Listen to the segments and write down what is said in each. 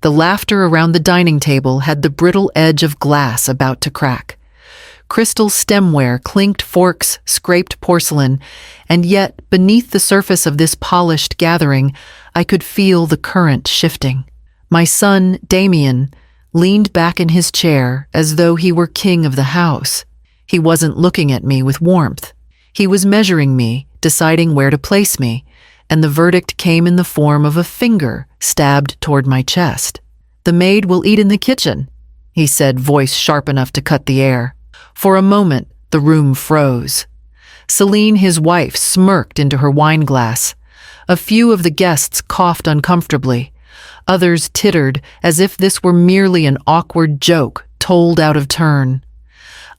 The laughter around the dining table had the brittle edge of glass about to crack. Crystal stemware clinked forks, scraped porcelain, and yet, beneath the surface of this polished gathering, I could feel the current shifting. My son, Damien, leaned back in his chair as though he were king of the house. He wasn't looking at me with warmth. He was measuring me, deciding where to place me, and the verdict came in the form of a finger stabbed toward my chest. "The maid will eat in the kitchen," he said, voice sharp enough to cut the air. For a moment, the room froze. Celine, his wife, smirked into her wineglass. A few of the guests coughed uncomfortably. Others tittered as if this were merely an awkward joke told out of turn.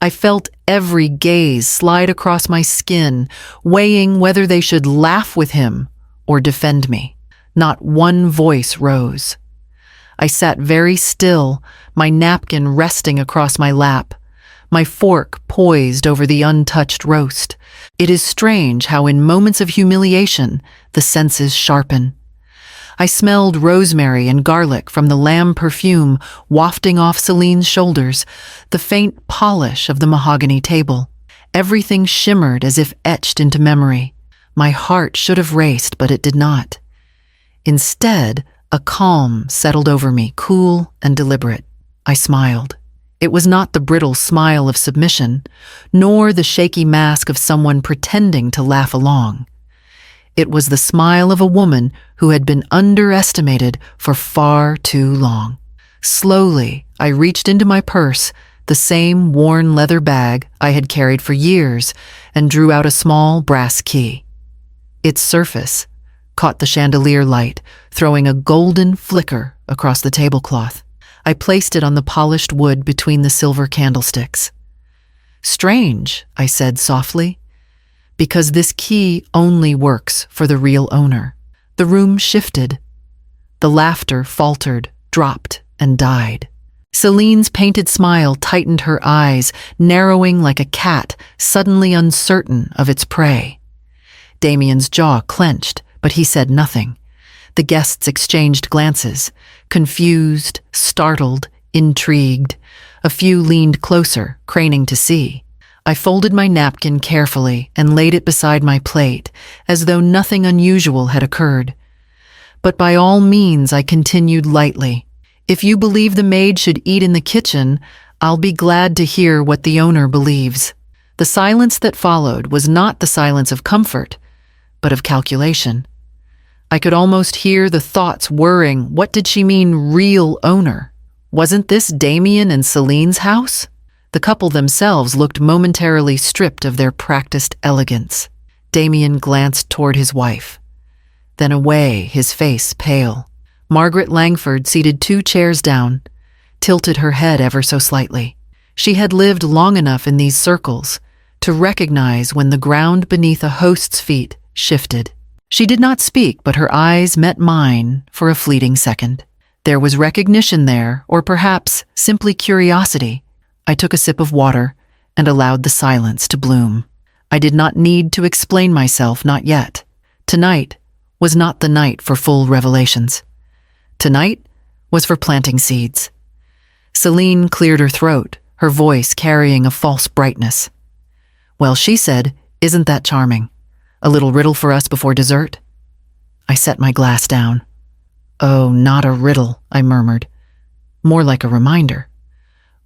I felt every gaze slide across my skin, weighing whether they should laugh with him or defend me. Not one voice rose. I sat very still, my napkin resting across my lap, my fork poised over the untouched roast. It is strange how in moments of humiliation, the senses sharpen. I smelled rosemary and garlic from the lamb perfume wafting off Celine's shoulders, the faint polish of the mahogany table. Everything shimmered as if etched into memory. My heart should have raced, but it did not. Instead, a calm settled over me, cool and deliberate. I smiled. It was not the brittle smile of submission, nor the shaky mask of someone pretending to laugh along. It was the smile of a woman who had been underestimated for far too long. Slowly, I reached into my purse, the same worn leather bag I had carried for years, and drew out a small brass key. Its surface caught the chandelier light, throwing a golden flicker across the tablecloth. I placed it on the polished wood between the silver candlesticks. "Strange," I said softly, "because this key only works for the real owner." The room shifted. The laughter faltered, dropped, and died. Celine's painted smile tightened her eyes, narrowing like a cat suddenly uncertain of its prey. Damien's jaw clenched, but he said nothing. The guests exchanged glances, confused, startled, intrigued. A few leaned closer, craning to see. I folded my napkin carefully and laid it beside my plate, as though nothing unusual had occurred. But by all means, I continued lightly. "If you believe the maid should eat in the kitchen, I'll be glad to hear what the owner believes." The silence that followed was not the silence of comfort, but of calculation. I could almost hear the thoughts whirring. What did she mean, real owner? Wasn't this Damien and Celine's house? The couple themselves looked momentarily stripped of their practiced elegance. Damien glanced toward his wife, then away, his face pale. Margaret Langford, seated 2 chairs down, tilted her head ever so slightly. She had lived long enough in these circles to recognize when the ground beneath a host's feet shifted. She did not speak, but her eyes met mine for a fleeting second. There was recognition there, or perhaps simply curiosity. I took a sip of water and allowed the silence to bloom. I did not need to explain myself, not yet. Tonight was not the night for full revelations. Tonight was for planting seeds. Celine cleared her throat, her voice carrying a false brightness. "Well," she said, "isn't that charming? A little riddle for us before dessert?" I set my glass down. "Oh, not a riddle," I murmured. "More like a reminder.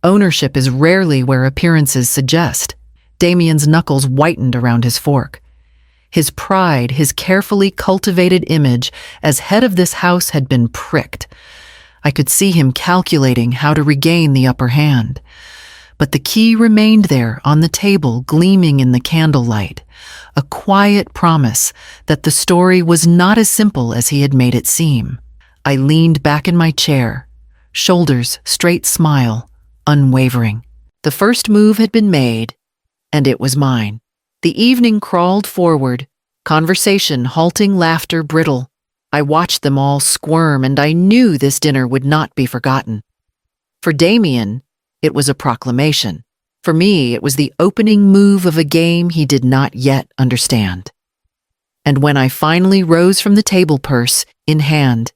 Ownership is rarely where appearances suggest." Damien's knuckles whitened around his fork. His pride, his carefully cultivated image as head of this house had been pricked. I could see him calculating how to regain the upper hand. But the key remained there on the table, gleaming in the candlelight, a quiet promise that the story was not as simple as he had made it seem. I leaned back in my chair, shoulders straight, smile unwavering. The first move had been made, and it was mine. The evening crawled forward, conversation halting, laughter brittle. I watched them all squirm, and I knew this dinner would not be forgotten. For Damien, it was a proclamation. For me, it was the opening move of a game he did not yet understand. And when I finally rose from the table, purse in hand,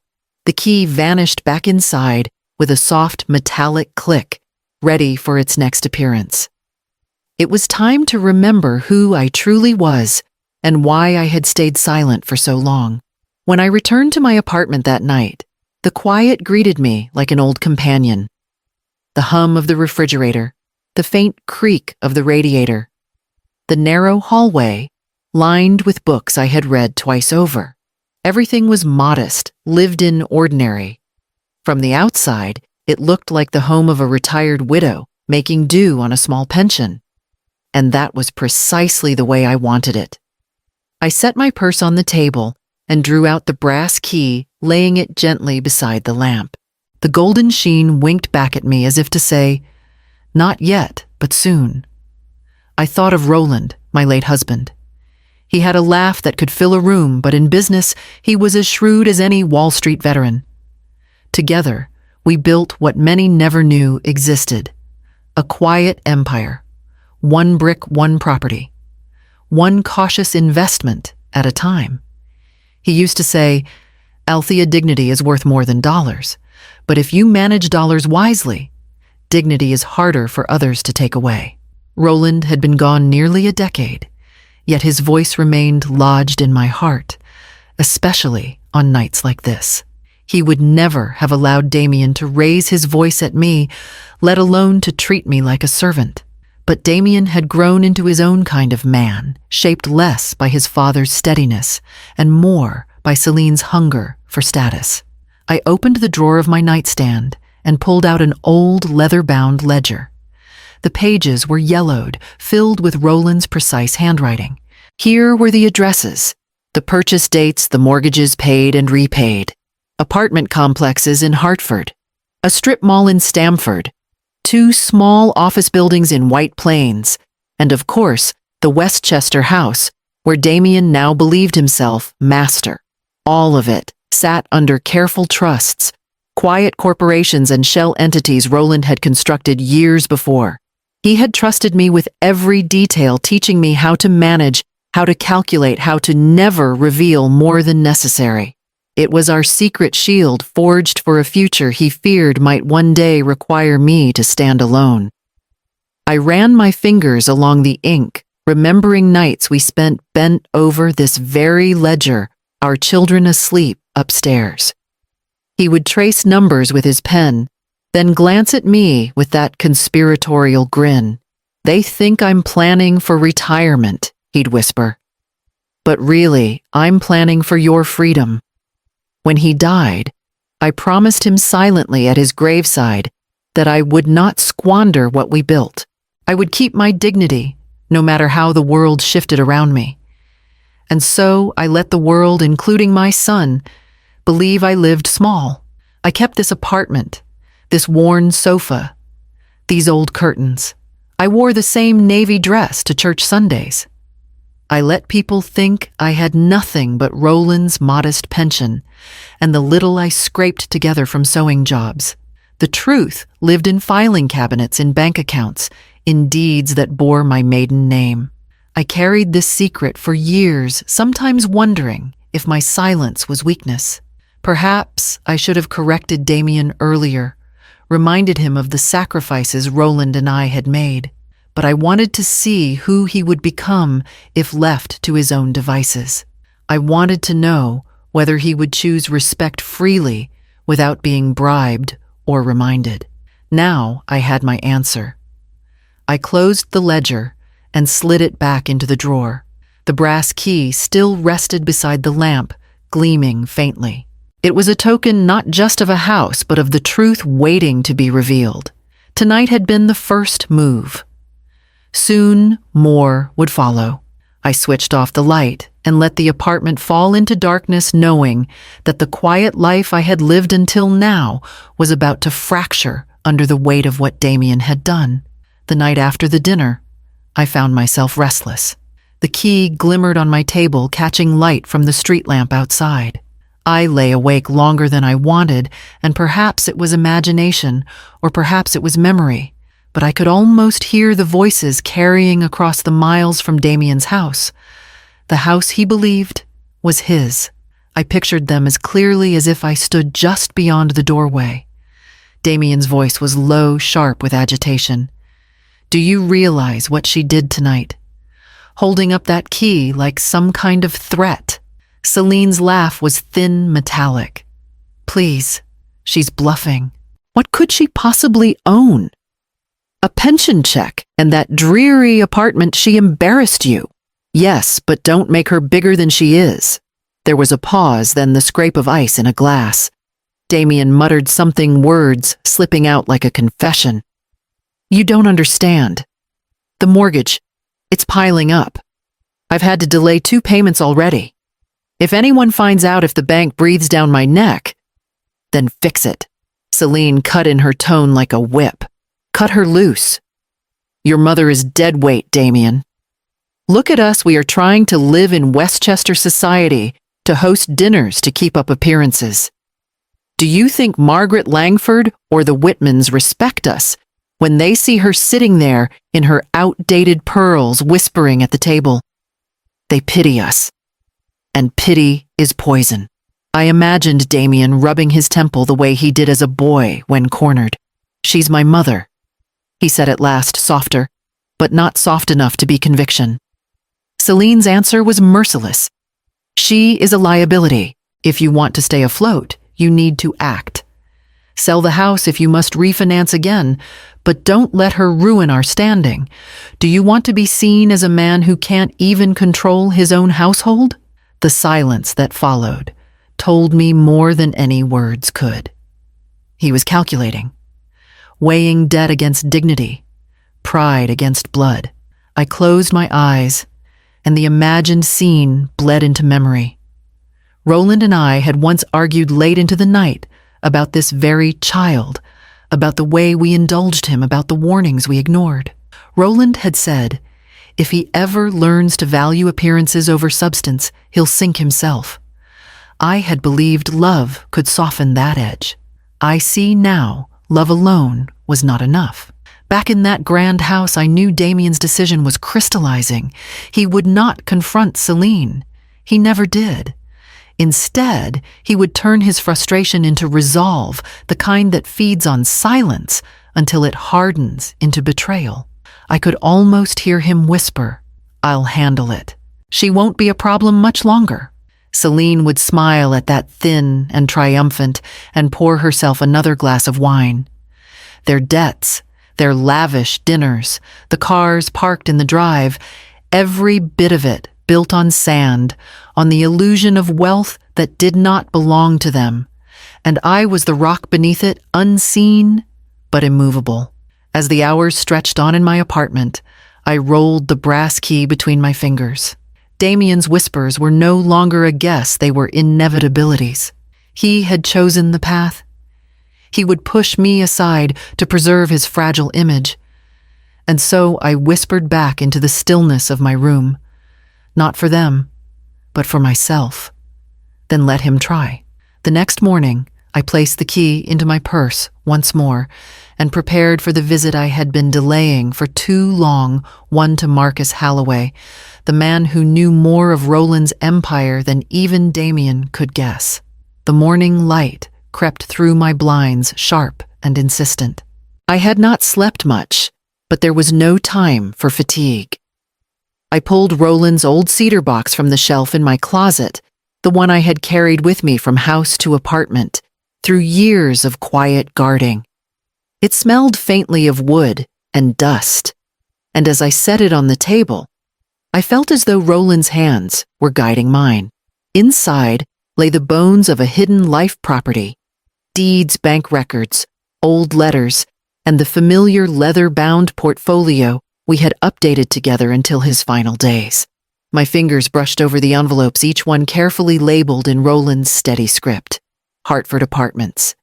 The key vanished back inside with a soft metallic click, ready for its next appearance. It was time to remember who I truly was and why I had stayed silent for so long. When I returned to my apartment that night, the quiet greeted me like an old companion. The hum of the refrigerator, the faint creak of the radiator, the narrow hallway lined with books I had read twice over. Everything was modest, lived-in ordinary. From the outside, it looked like the home of a retired widow making do on a small pension. And that was precisely the way I wanted it. I set my purse on the table and drew out the brass key, laying it gently beside the lamp. The golden sheen winked back at me as if to say, "Not yet, but soon." I thought of Roland, my late husband. He had a laugh that could fill a room, but in business, he was as shrewd as any Wall Street veteran. Together, we built what many never knew existed: a quiet empire, one brick, one property, one cautious investment at a time. He used to say, "Althea, dignity is worth more than dollars, but if you manage dollars wisely, dignity is harder for others to take away." Roland had been gone nearly a decade, yet his voice remained lodged in my heart, especially on nights like this. He would never have allowed Damien to raise his voice at me, let alone to treat me like a servant. But Damien had grown into his own kind of man, shaped less by his father's steadiness and more by Celine's hunger for status. I opened the drawer of my nightstand and pulled out an old leather-bound ledger. The pages were yellowed, filled with Roland's precise handwriting. Here were the addresses, the purchase dates, the mortgages paid and repaid, apartment complexes in Hartford, a strip mall in Stamford, 2 small office buildings in White Plains, and of course, the Westchester house, where Damien now believed himself master. All of it sat under careful trusts, quiet corporations and shell entities Roland had constructed years before. He had trusted me with every detail, teaching me how to manage, how to calculate, how to never reveal more than necessary. It was our secret shield forged for a future he feared might one day require me to stand alone. I ran my fingers along the ink, remembering nights we spent bent over this very ledger, our children asleep upstairs. He would trace numbers with his pen, then glance at me with that conspiratorial grin. "They think I'm planning for retirement," he'd whisper. "But really, I'm planning for your freedom." When he died, I promised him silently at his graveside that I would not squander what we built. I would keep my dignity, no matter how the world shifted around me. And so I let the world, including my son, believe I lived small. I kept this apartment, this worn sofa, these old curtains. I wore the same navy dress to church Sundays. I let people think I had nothing but Roland's modest pension and the little I scraped together from sewing jobs. The truth lived in filing cabinets, in bank accounts, in deeds that bore my maiden name. I carried this secret for years, sometimes wondering if my silence was weakness. Perhaps I should have corrected Damien earlier, reminded him of the sacrifices Roland and I had made. But I wanted to see who he would become if left to his own devices. I wanted to know whether he would choose respect freely without being bribed or reminded. Now I had my answer. I closed the ledger and slid it back into the drawer. The brass key still rested beside the lamp, gleaming faintly. It was a token not just of a house, but of the truth waiting to be revealed. Tonight had been the first move. Soon, more would follow. I switched off the light and let the apartment fall into darkness, knowing that the quiet life I had lived until now was about to fracture under the weight of what Damien had done. The night after the dinner, I found myself restless. The key glimmered on my table, catching light from the street lamp outside. I lay awake longer than I wanted, and perhaps it was imagination, or perhaps it was memory. But I could almost hear the voices carrying across the miles from Damien's house. The house he believed was his. I pictured them as clearly as if I stood just beyond the doorway. Damien's voice was low, sharp with agitation. Do you realize what she did tonight? Holding up that key like some kind of threat. Celine's laugh was thin, metallic. Please, she's bluffing. What could she possibly own? A pension check and that dreary apartment. She embarrassed you. Yes, but don't make her bigger than she is. There was a pause, then the scrape of ice in a glass. Damien muttered something, words slipping out like a confession. You don't understand. The mortgage, it's piling up. I've had to delay 2 payments already. If anyone finds out if the bank breathes down my neck, then fix it. Celine cut in her tone like a whip. Cut her loose. Your mother is dead weight, Damien. Look at us, we are trying to live in Westchester society, to host dinners to keep up appearances. Do you think Margaret Langford or the Whitmans respect us when they see her sitting there in her outdated pearls whispering at the table? They pity us. And pity is poison. I imagined Damien rubbing his temple the way he did as a boy when cornered. She's my mother, he said at last, softer, but not soft enough to be conviction. Celine's answer was merciless. She is a liability. If you want to stay afloat, you need to act. Sell the house if you must refinance again, but don't let her ruin our standing. Do you want to be seen as a man who can't even control his own household? The silence that followed told me more than any words could. He was calculating, weighing debt against dignity, pride against blood. I closed my eyes, and the imagined scene bled into memory. Roland and I had once argued late into the night about this very child, about the way we indulged him, about the warnings we ignored. Roland had said, if he ever learns to value appearances over substance, he'll sink himself. I had believed love could soften that edge. I see now love alone was not enough. Back in that grand house, I knew Damien's decision was crystallizing. He would not confront Celine. He never did. Instead, he would turn his frustration into resolve, the kind that feeds on silence until it hardens into betrayal. I could almost hear him whisper, I'll handle it. She won't be a problem much longer. Celine would smile at that thin and triumphant and pour herself another glass of wine. Their debts, their lavish dinners, the cars parked in the drive, every bit of it built on sand, on the illusion of wealth that did not belong to them. And I was the rock beneath it, unseen but immovable. As the hours stretched on in my apartment, I rolled the brass key between my fingers. Damien's whispers were no longer a guess, they were inevitabilities. He had chosen the path. He would push me aside to preserve his fragile image. And so I whispered back into the stillness of my room. Not for them, but for myself. Then let him try. The next morning, I placed the key into my purse once more and prepared for the visit I had been delaying for too long, one to Marcus Halloway, the man who knew more of Roland's empire than even Damien could guess. The morning light crept through my blinds, sharp and insistent. I had not slept much, but there was no time for fatigue. I pulled Roland's old cedar box from the shelf in my closet, the one I had carried with me from house to apartment, through years of quiet guarding. It smelled faintly of wood and dust, and as I set it on the table, I felt as though Roland's hands were guiding mine. Inside lay the bones of a hidden life property, deeds, bank records, old letters, and the familiar leather-bound portfolio we had updated together until his final days. My fingers brushed over the envelopes, each one carefully labeled in Roland's steady script. Hartford Apartments,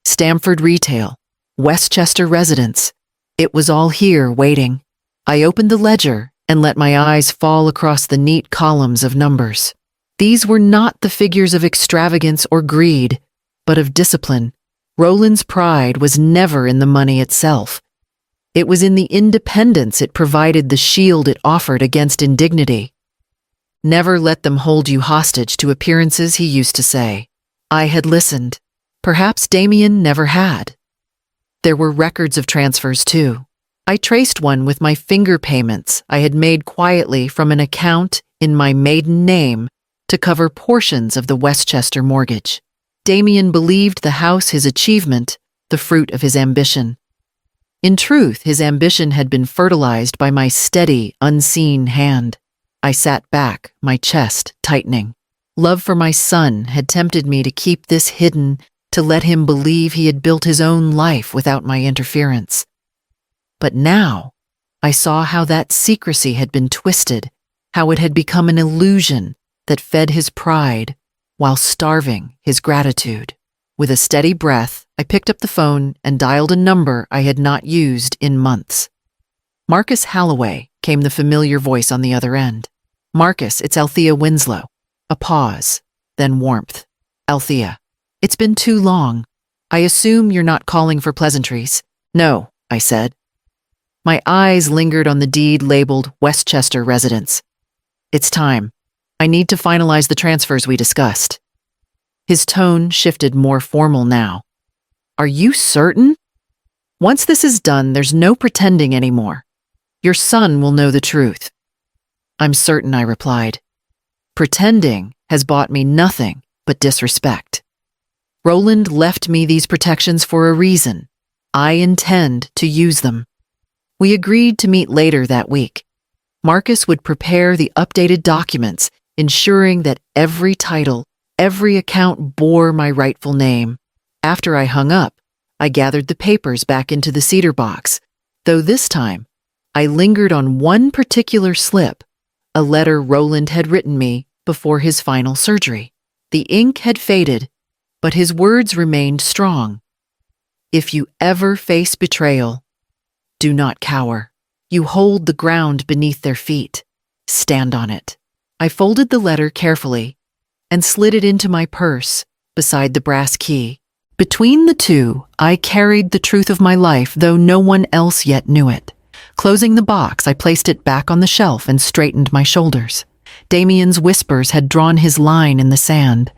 Stamford Retail, Westchester Residence. It was all here waiting. I opened the ledger and let my eyes fall across the neat columns of numbers. These were not the figures of extravagance or greed, but of discipline. Roland's pride was never in the money itself. It was in the independence it provided, the shield it offered against indignity. Never let them hold you hostage to appearances, he used to say. I had listened. Perhaps Damien never had. There were records of transfers, too. I traced one with my finger payments I had made quietly from an account in my maiden name to cover portions of the Westchester mortgage. Damien believed the house his achievement, the fruit of his ambition. In truth, his ambition had been fertilized by my steady, unseen hand. I sat back, my chest tightening. Love for my son had tempted me to keep this hidden, to let him believe he had built his own life without my interference. But now, I saw how that secrecy had been twisted, how it had become an illusion that fed his pride while starving his gratitude. With a steady breath, I picked up the phone and dialed a number I had not used in months. Marcus Halloway, came the familiar voice on the other end. Marcus, it's Althea Winslow. A pause, then warmth. Althea, it's been too long. I assume you're not calling for pleasantries. No, I said. My eyes lingered on the deed labeled Westchester Residence. It's time. I need to finalize the transfers we discussed. His tone shifted more formal now. Are you certain? Once this is done, there's no pretending anymore. Your son will know the truth. I'm certain, I replied. Pretending has bought me nothing but disrespect. Roland left me these protections for a reason. I intend to use them. We agreed to meet later that week. Marcus would prepare the updated documents, ensuring that every title, every account bore my rightful name. After I hung up, I gathered the papers back into the cedar box, though this time I lingered on one particular slip, a letter Roland had written me before his final surgery. The ink had faded, but his words remained strong. If you ever face betrayal, do not cower. You hold the ground beneath their feet. Stand on it. I folded the letter carefully and slid it into my purse beside the brass key. Between the two, I carried the truth of my life, though no one else yet knew it. Closing the box, I placed it back on the shelf and straightened my shoulders. Damien's whispers had drawn his line in the sand.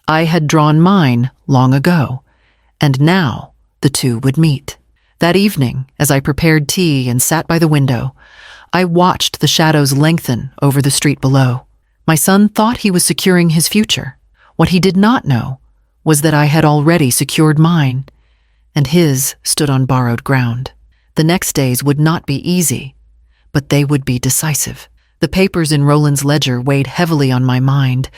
I had drawn mine long ago, and now the two would meet. That evening, as I prepared tea and sat by the window, I watched the shadows lengthen over the street below. My son thought he was securing his future. What he did not know was that I had already secured mine, and his stood on borrowed ground. The next days would not be easy, but they would be decisive. The papers in Roland's ledger weighed heavily on my mind,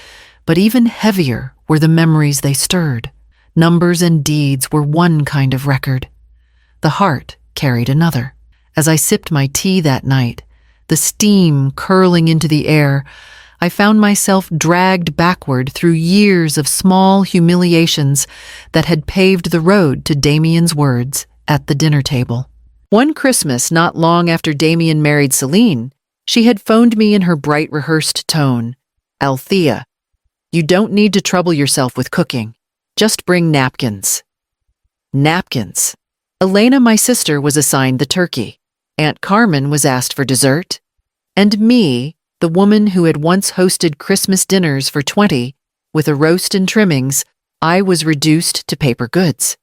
but even heavier were the memories they stirred. Numbers and deeds were one kind of record. The heart carried another. As I sipped my tea that night, the steam curling into the air, I found myself dragged backward through years of small humiliations that had paved the road to Damien's words at the dinner table. One Christmas, not long after Damien married Celine, she had phoned me in her bright, rehearsed tone. Althea, you don't need to trouble yourself with cooking. Just bring napkins. Napkins. Elena, my sister, was assigned the turkey. Aunt Carmen was asked for dessert. And me, the woman who had once hosted Christmas dinners for 20, with a roast and trimmings, I was reduced to paper goods.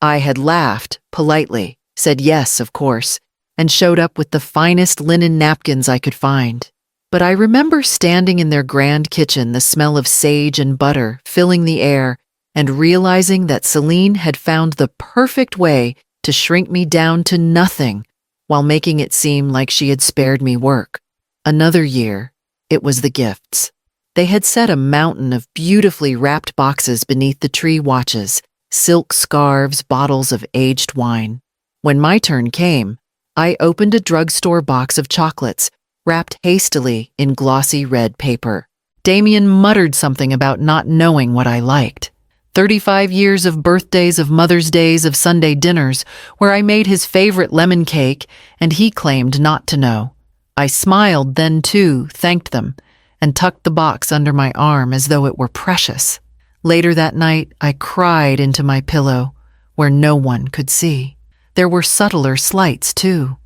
I had laughed politely, said yes, of course, and showed up with the finest linen napkins I could find. But I remember standing in their grand kitchen, the smell of sage and butter filling the air, and realizing that Celine had found the perfect way to shrink me down to nothing while making it seem like she had spared me work. Another year, it was the gifts. They had set a mountain of beautifully wrapped boxes beneath the tree watches, silk scarves, bottles of aged wine. When my turn came, I opened a drugstore box of chocolates, wrapped hastily in glossy red paper. Damien muttered something about not knowing what I liked. 35 years of birthdays, of Mother's Days, of Sunday dinners, where I made his favorite lemon cake, and he claimed not to know. I smiled then, too, thanked them, and tucked the box under my arm as though it were precious. Later that night, I cried into my pillow, where no one could see. There were subtler slights, too.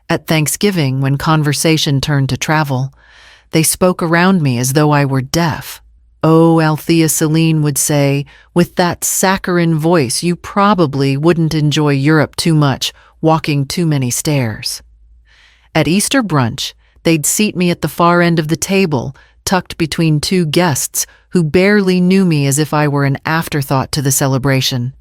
At Thanksgiving, when conversation turned to travel, They spoke around me as though I were deaf. "Oh," Althea Celine would say, with that saccharine voice, "you probably wouldn't enjoy Europe too much, walking too many stairs." At Easter brunch, they'd seat me at the far end of the table, tucked between two guests who barely knew me, as if I were an afterthought to the celebration.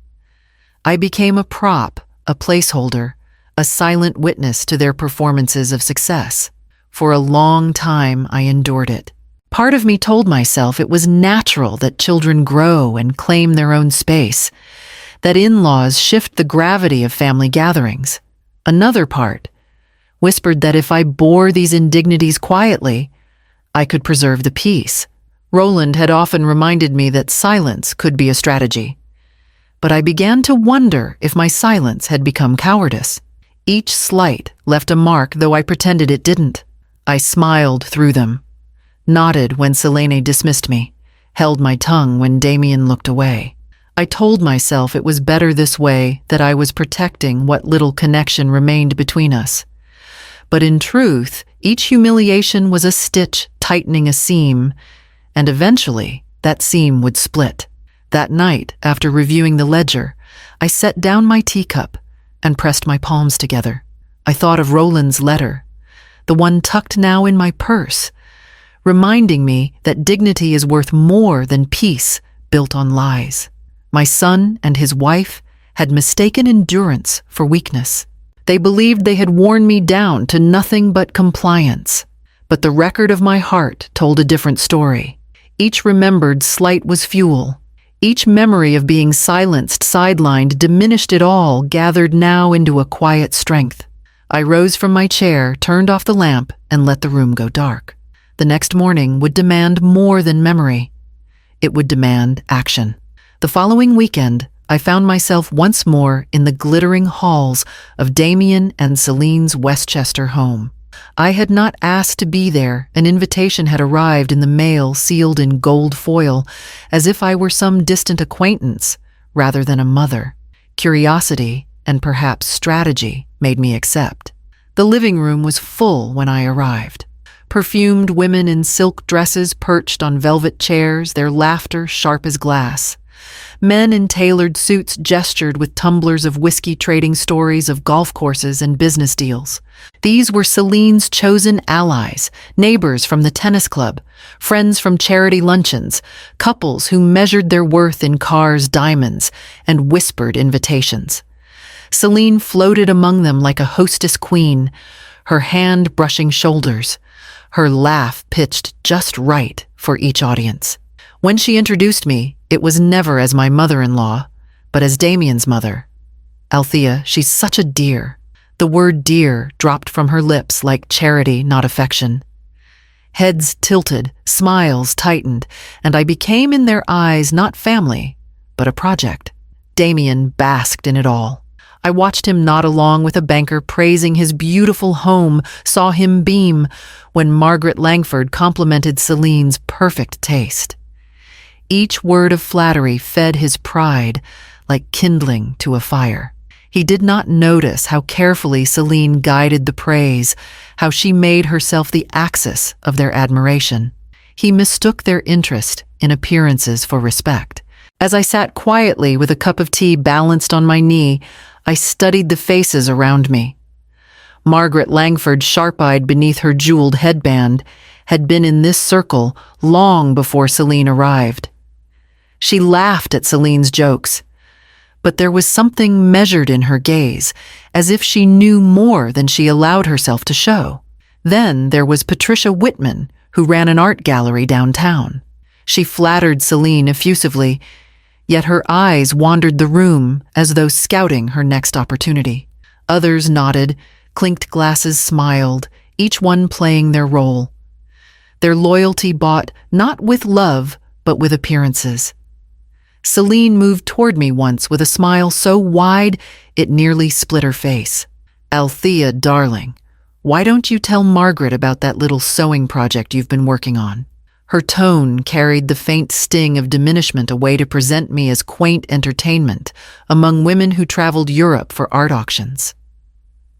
I became a prop, a placeholder, a silent witness to their performances of success. For a long time, I endured it. Part of me told myself it was natural that children grow and claim their own space, that in-laws shift the gravity of family gatherings. Another part whispered that if I bore these indignities quietly, I could preserve the peace. Roland had often reminded me that silence could be a strategy. But I began to wonder if my silence had become cowardice. Each slight left a mark, though I pretended it didn't. I smiled through them, nodded when Selene dismissed me, held my tongue when Damien looked away. I told myself it was better this way, that I was protecting what little connection remained between us. But in truth, each humiliation was a stitch tightening a seam, and eventually that seam would split. That night, after reviewing the ledger, I set down my teacup and pressed my palms together. I thought of Roland's letter, the one tucked now in my purse, reminding me that dignity is worth more than peace built on lies. My son and his wife had mistaken endurance for weakness. They believed they had worn me down to nothing but compliance. But the record of my heart told a different story. Each remembered slight was fuel. Each memory of being silenced, sidelined, diminished it all, gathered now into a quiet strength. I rose from my chair, turned off the lamp, and let the room go dark. The next morning would demand more than memory. It would demand action. The following weekend, I found myself once more in the glittering halls of Damien and Celine's Westchester home. I had not asked to be there. An invitation had arrived in the mail, sealed in gold foil, as if I were some distant acquaintance rather than a mother. Curiosity, and perhaps strategy, made me accept. The living room was full when I arrived. Perfumed women in silk dresses perched on velvet chairs, their laughter sharp as glass. Men in tailored suits gestured with tumblers of whiskey, trading stories of golf courses and business deals. These were Celine's chosen allies, neighbors from the tennis club, friends from charity luncheons, couples who measured their worth in cars' diamonds and whispered invitations. Celine floated among them like a hostess queen, her hand brushing shoulders, her laugh pitched just right for each audience. When she introduced me, it was never as my mother-in-law, but as Damien's mother. "Althea, she's such a dear." The word dear dropped from her lips like charity, not affection. Heads tilted, smiles tightened, and I became in their eyes not family, but a project. Damien basked in it all. I watched him nod along with a banker praising his beautiful home, saw him beam when Margaret Langford complimented Celine's perfect taste. Each word of flattery fed his pride like kindling to a fire. He did not notice how carefully Celine guided the praise, how she made herself the axis of their admiration. He mistook their interest in appearances for respect. As I sat quietly with a cup of tea balanced on my knee, I studied the faces around me. Margaret Langford, sharp-eyed beneath her jeweled headband, had been in this circle long before Celine arrived. She laughed at Celine's jokes, but there was something measured in her gaze, as if she knew more than she allowed herself to show. Then there was Patricia Whitman, who ran an art gallery downtown. She flattered Celine effusively, yet her eyes wandered the room as though scouting her next opportunity. Others nodded, clinked glasses, smiled, each one playing their role. Their loyalty bought not with love, but with appearances. Celine moved toward me once with a smile so wide it nearly split her face. "Althea, darling, why don't you tell Margaret about that little sewing project you've been working on?" Her tone carried the faint sting of diminishment, a way to present me as quaint entertainment among women who traveled Europe for art auctions.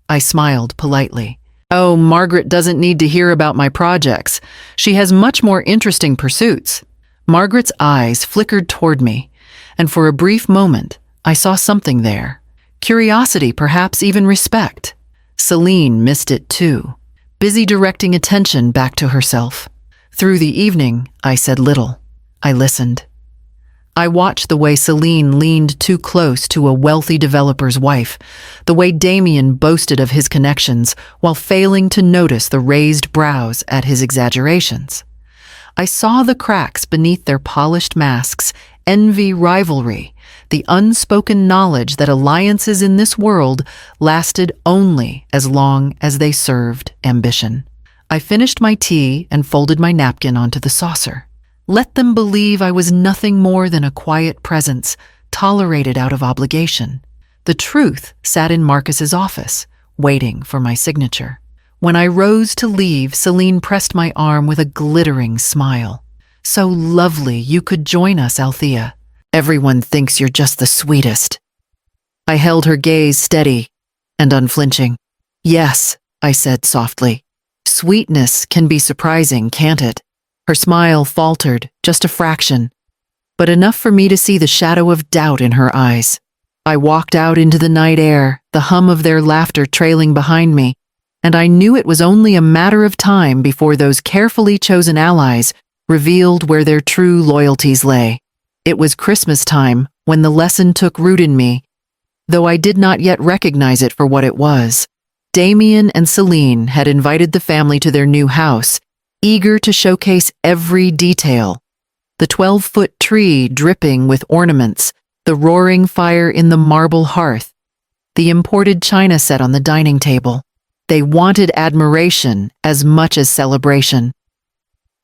I smiled politely. Oh, Margaret doesn't need to hear about my projects. She has much more interesting pursuits. Margaret's eyes flickered toward me, and for a brief moment, I saw something there. Curiosity, perhaps even respect. Celine missed it too, busy directing attention back to herself. Through the evening, I said little. I listened. I watched the way Celine leaned too close to a wealthy developer's wife, the way Damien boasted of his connections while failing to notice the raised brows at his exaggerations. I saw the cracks beneath their polished masks, envy, rivalry, the unspoken knowledge that alliances in this world lasted only as long as they served ambition. I finished my tea and folded my napkin onto the saucer. Let them believe I was nothing more than a quiet presence, tolerated out of obligation. The truth sat in Marcus's office, waiting for my signature. When I rose to leave, Celine pressed my arm with a glittering smile. So lovely you could join us, Althea. Everyone thinks you're just the sweetest. I held her gaze steady and unflinching. Yes, I said softly. Sweetness can be surprising, can't it? Her smile faltered, just a fraction, but enough for me to see the shadow of doubt in her eyes. I walked out into the night air, the hum of their laughter trailing behind me, and I knew it was only a matter of time before those carefully chosen allies revealed where their true loyalties lay. It was Christmas time when the lesson took root in me, though I did not yet recognize it for what it was. Damien and Celine had invited the family to their new house, eager to showcase every detail. The 12-foot tree dripping with ornaments, the roaring fire in the marble hearth, the imported china set on the dining table. They wanted admiration as much as celebration.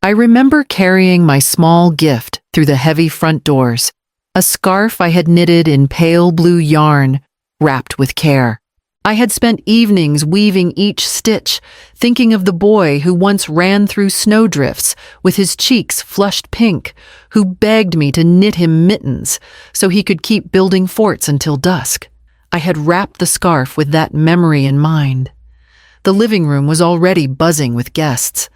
I remember carrying my small gift through the heavy front doors, a scarf I had knitted in pale blue yarn, wrapped with care. I had spent evenings weaving each stitch, thinking of the boy who once ran through snowdrifts with his cheeks flushed pink, who begged me to knit him mittens so he could keep building forts until dusk. I had wrapped the scarf with that memory in mind. The living room was already buzzing with guests.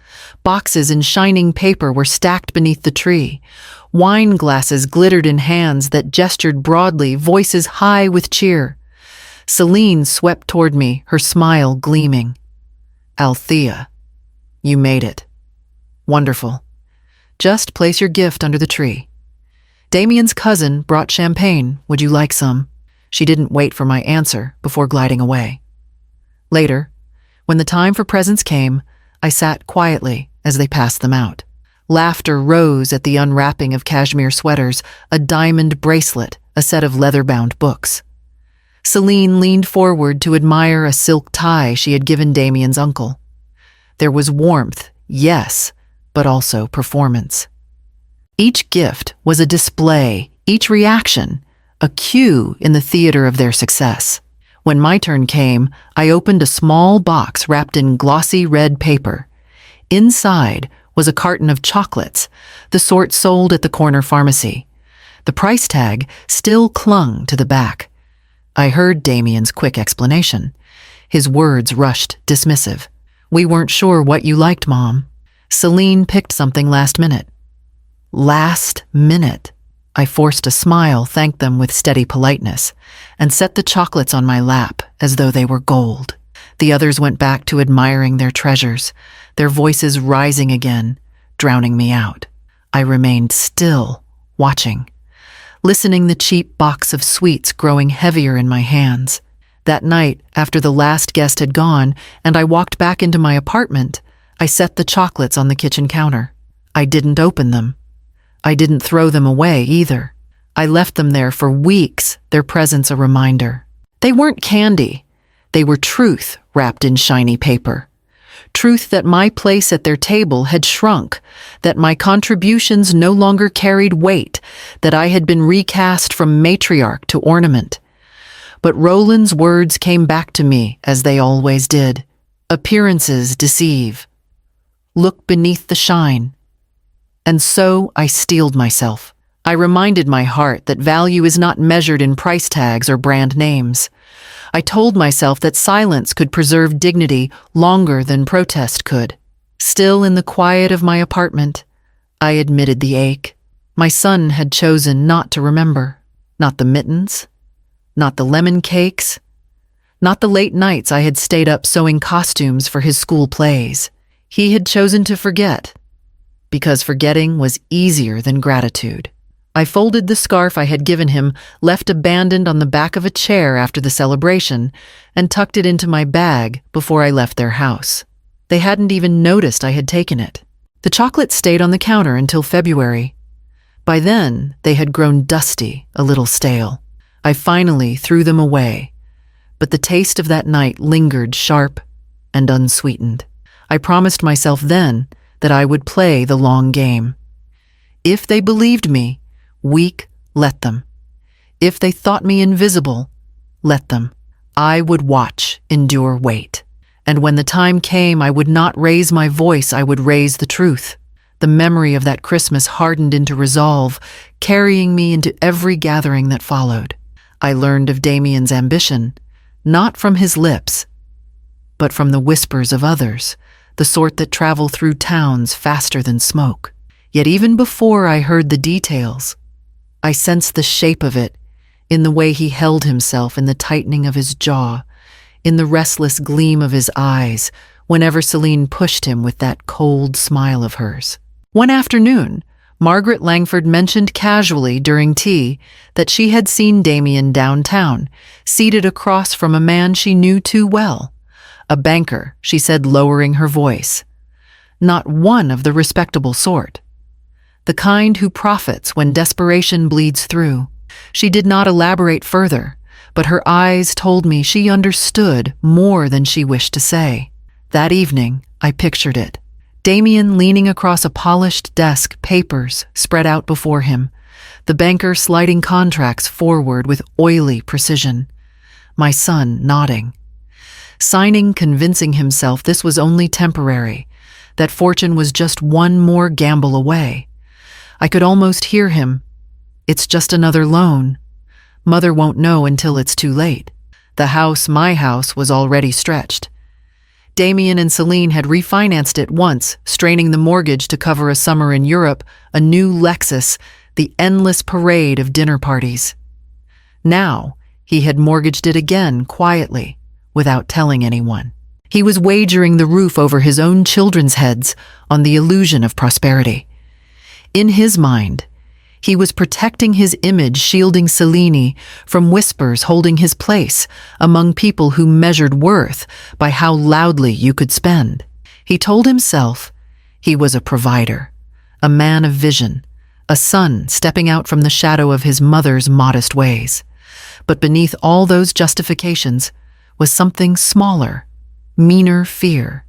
Boxes in shining paper were stacked beneath the tree. Wine glasses glittered in hands that gestured broadly, voices high with cheer. Celine swept toward me, her smile gleaming. Althea, you made it. Wonderful. Just place your gift under the tree. Damien's cousin brought champagne. Would you like some? She didn't wait for my answer before gliding away. Later, when the time for presents came, I sat quietly as they passed them out. Laughter rose at the unwrapping of cashmere sweaters, a diamond bracelet, a set of leather-bound books. Celine leaned forward to admire a silk tie she had given Damien's uncle. There was warmth, yes, but also performance. Each gift was a display, each reaction, a cue in the theater of their success. When my turn came, I opened a small box wrapped in glossy red paper. Inside was a carton of chocolates, the sort sold at the corner pharmacy. The price tag still clung to the back. I heard Damien's quick explanation. His words rushed dismissive. We weren't sure what you liked, Mom. Celine picked something last minute. Last minute. I forced a smile, thanked them with steady politeness, and set the chocolates on my lap as though they were gold. The others went back to admiring their treasures, their voices rising again, drowning me out. I remained still, watching, listening the cheap box of sweets growing heavier in my hands. That night, after the last guest had gone and I walked back into my apartment, I set the chocolates on the kitchen counter. I didn't open them. I didn't throw them away either. I left them there for weeks, their presence a reminder. They weren't candy. They were truth wrapped in shiny paper. Truth that my place at their table had shrunk, that my contributions no longer carried weight, that I had been recast from matriarch to ornament. But Roland's words came back to me as they always did. Appearances deceive. Look beneath the shine. And so I steeled myself. I reminded my heart that value is not measured in price tags or brand names. I told myself that silence could preserve dignity longer than protest could. Still in the quiet of my apartment, I admitted the ache. My son had chosen not to remember. Not the mittens, not the lemon cakes, not the late nights I had stayed up sewing costumes for his school plays. He had chosen to forget, because forgetting was easier than gratitude. I folded the scarf I had given him, left abandoned on the back of a chair after the celebration, and tucked it into my bag before I left their house. They hadn't even noticed I had taken it. The chocolate stayed on the counter until February. By then, they had grown dusty, a little stale. I finally threw them away, but the taste of that night lingered sharp and unsweetened. I promised myself then that I would play the long game. If they believed me, weak, let them. If they thought me invisible, let them. I would watch, endure, wait. And when the time came, I would not raise my voice, I would raise the truth. The memory of that Christmas hardened into resolve, carrying me into every gathering that followed. I learned of Damien's ambition, not from his lips, but from the whispers of others, the sort that travel through towns faster than smoke. Yet even before I heard the details, I sensed the shape of it in the way he held himself, in the tightening of his jaw, in the restless gleam of his eyes whenever Celine pushed him with that cold smile of hers. One afternoon, Margaret Langford mentioned casually during tea that she had seen Damien downtown, seated across from a man she knew too well. A banker, she said, lowering her voice. Not one of the respectable sort. The kind who profits when desperation bleeds through. She did not elaborate further, but her eyes told me she understood more than she wished to say. That evening, I pictured it. Damien leaning across a polished desk, papers spread out before him, the banker sliding contracts forward with oily precision. My son nodding. Signing, convincing himself this was only temporary, that fortune was just one more gamble away. I could almost hear him. It's just another loan. Mother won't know until it's too late. The house, my house, was already stretched. Damien and Celine had refinanced it once, straining the mortgage to cover a summer in Europe, a new Lexus, the endless parade of dinner parties. Now, he had mortgaged it again quietly, without telling anyone. He was wagering the roof over his own children's heads on the illusion of prosperity. In his mind, he was protecting his image, shielding Celine from whispers, holding his place among people who measured worth by how loudly you could spend. He told himself he was a provider, a man of vision, a son stepping out from the shadow of his mother's modest ways. But beneath all those justifications was something smaller, meaner fear.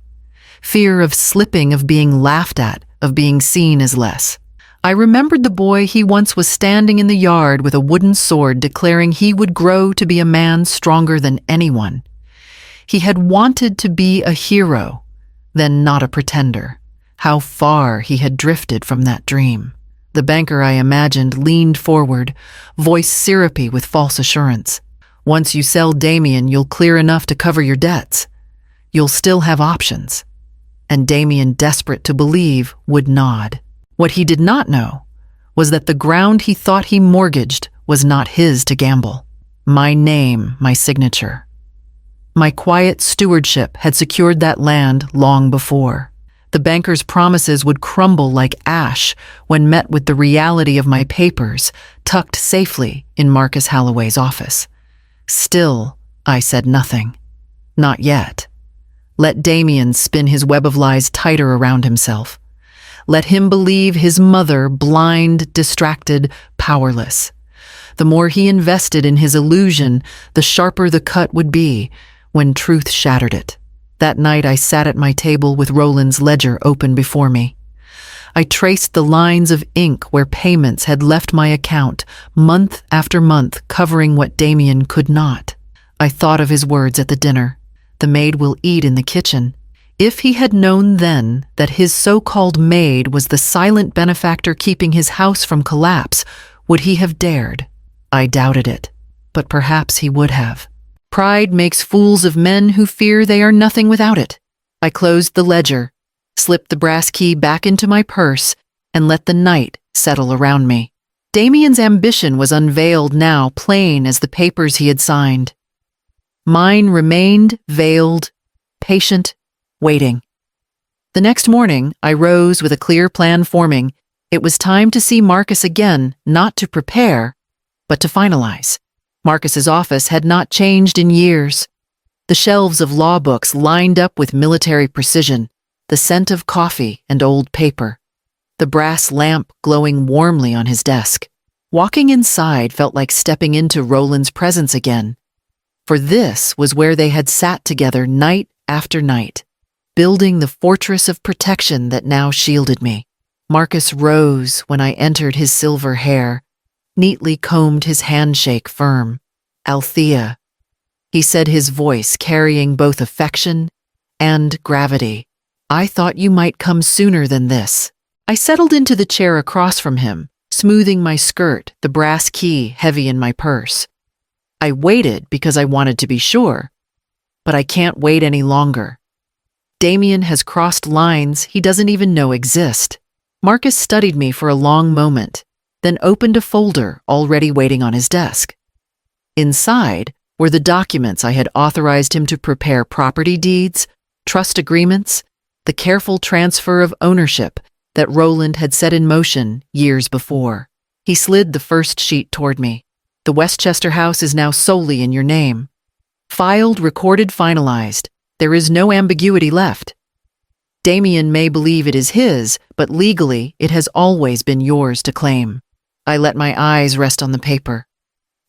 Fear of slipping, of being laughed at, of being seen as less. I remembered the boy he once was standing in the yard with a wooden sword declaring he would grow to be a man stronger than anyone. He had wanted to be a hero, then not a pretender. How far he had drifted from that dream. The banker, I imagined, leaned forward, voice syrupy with false assurance. Once you sell Damien, you'll clear enough to cover your debts. You'll still have options. And Damien, desperate to believe, would nod. What he did not know was that the ground he thought he mortgaged was not his to gamble. My name, my signature. My quiet stewardship had secured that land long before. The banker's promises would crumble like ash when met with the reality of my papers tucked safely in Marcus Halloway's office. Still, I said nothing. Not yet. Let Damien spin his web of lies tighter around himself. Let him believe his mother blind, distracted, powerless. The more he invested in his illusion, the sharper the cut would be when truth shattered it. That night I sat at my table with Roland's ledger open before me. I traced the lines of ink where payments had left my account month after month, covering what Damien could not. I thought of his words at the dinner. The maid will eat in the kitchen. If he had known then that his so-called maid was the silent benefactor keeping his house from collapse, would he have dared? I doubted it, but perhaps he would have. Pride makes fools of men who fear they are nothing without it. I closed the ledger, slipped the brass key back into my purse, and let the night settle around me. Damien's ambition was unveiled now, plain as the papers he had signed. Mine remained veiled, patient, waiting. The next morning, I rose with a clear plan forming. It was time to see Marcus again, not to prepare, but to finalize. Marcus's office had not changed in years. The shelves of law books lined up with military precision, the scent of coffee and old paper, the brass lamp glowing warmly on his desk. Walking inside felt like stepping into Roland's presence again, for this was where they had sat together night after night, building the fortress of protection that now shielded me. Marcus rose when I entered, his silver hair neatly combed, his handshake firm. "Althea," he said, his voice carrying both affection and gravity. "I thought you might come sooner than this." I settled into the chair across from him, smoothing my skirt, the brass key heavy in my purse. I waited because I wanted to be sure, but I can't wait any longer. Damien has crossed lines he doesn't even know exist. Marcus studied me for a long moment, then opened a folder already waiting on his desk. Inside were the documents I had authorized him to prepare: property deeds, trust agreements, the careful transfer of ownership that Roland had set in motion years before. He slid the first sheet toward me. "The Westchester house is now solely in your name. Filed, recorded, finalized. There is no ambiguity left. Damien may believe it is his, but legally it has always been yours to claim." I let my eyes rest on the paper.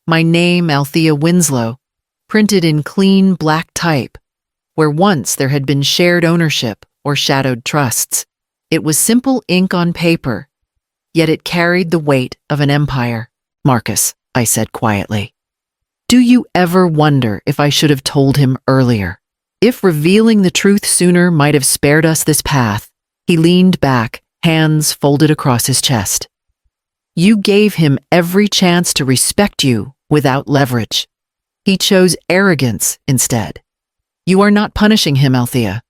My name, Althea Winslow, printed in clean black type, where once there had been shared ownership or shadowed trusts. It was simple ink on paper, yet it carried the weight of an empire. "Marcus," I said quietly, "do you ever wonder if I should have told him earlier? If revealing the truth sooner might have spared us this path?" He leaned back, hands folded across his chest. "You gave him every chance to respect you without leverage. He chose arrogance instead. You are not punishing him, Althea.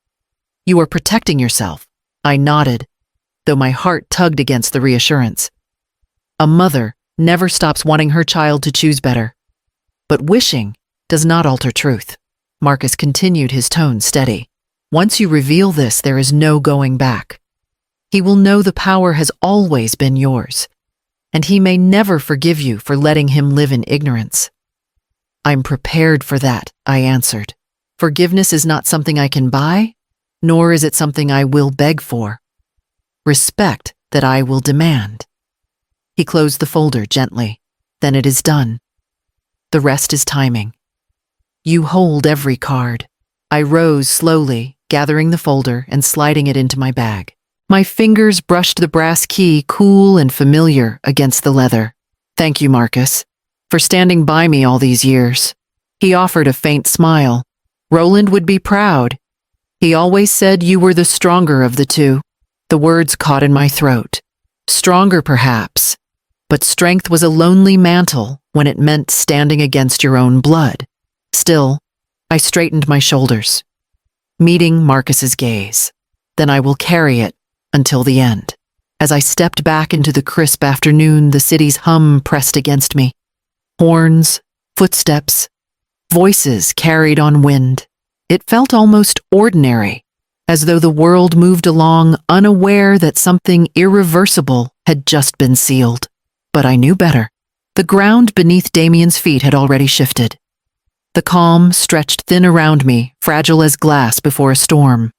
You are protecting yourself." I nodded, though my heart tugged against the reassurance. A mother never stops wanting her child to choose better. But wishing does not alter truth. Marcus continued, his tone steady. "Once you reveal this, there is no going back. He will know the power has always been yours, and he may never forgive you for letting him live in ignorance." "I'm prepared for that," I answered. "Forgiveness is not something I can buy, nor is it something I will beg for. Respect that I will demand." He closed the folder gently. "Then it is done. The rest is timing. You hold every card." I rose slowly, gathering the folder and sliding it into my bag. My fingers brushed the brass key, cool and familiar, against the leather. "Thank you, Marcus, for standing by me all these years." He offered a faint smile. "Roland would be proud. He always said you were the stronger of the two." The words caught in my throat. Stronger, perhaps, but strength was a lonely mantle when it meant standing against your own blood. Still, I straightened my shoulders, meeting Marcus's gaze. "Then I will carry it until the end." As I stepped back into the crisp afternoon, the city's hum pressed against me. Horns, footsteps, voices carried on wind. It felt almost ordinary, as though the world moved along unaware that something irreversible had just been sealed. But I knew better. The ground beneath Damien's feet had already shifted. The calm stretched thin around me, fragile as glass before a storm.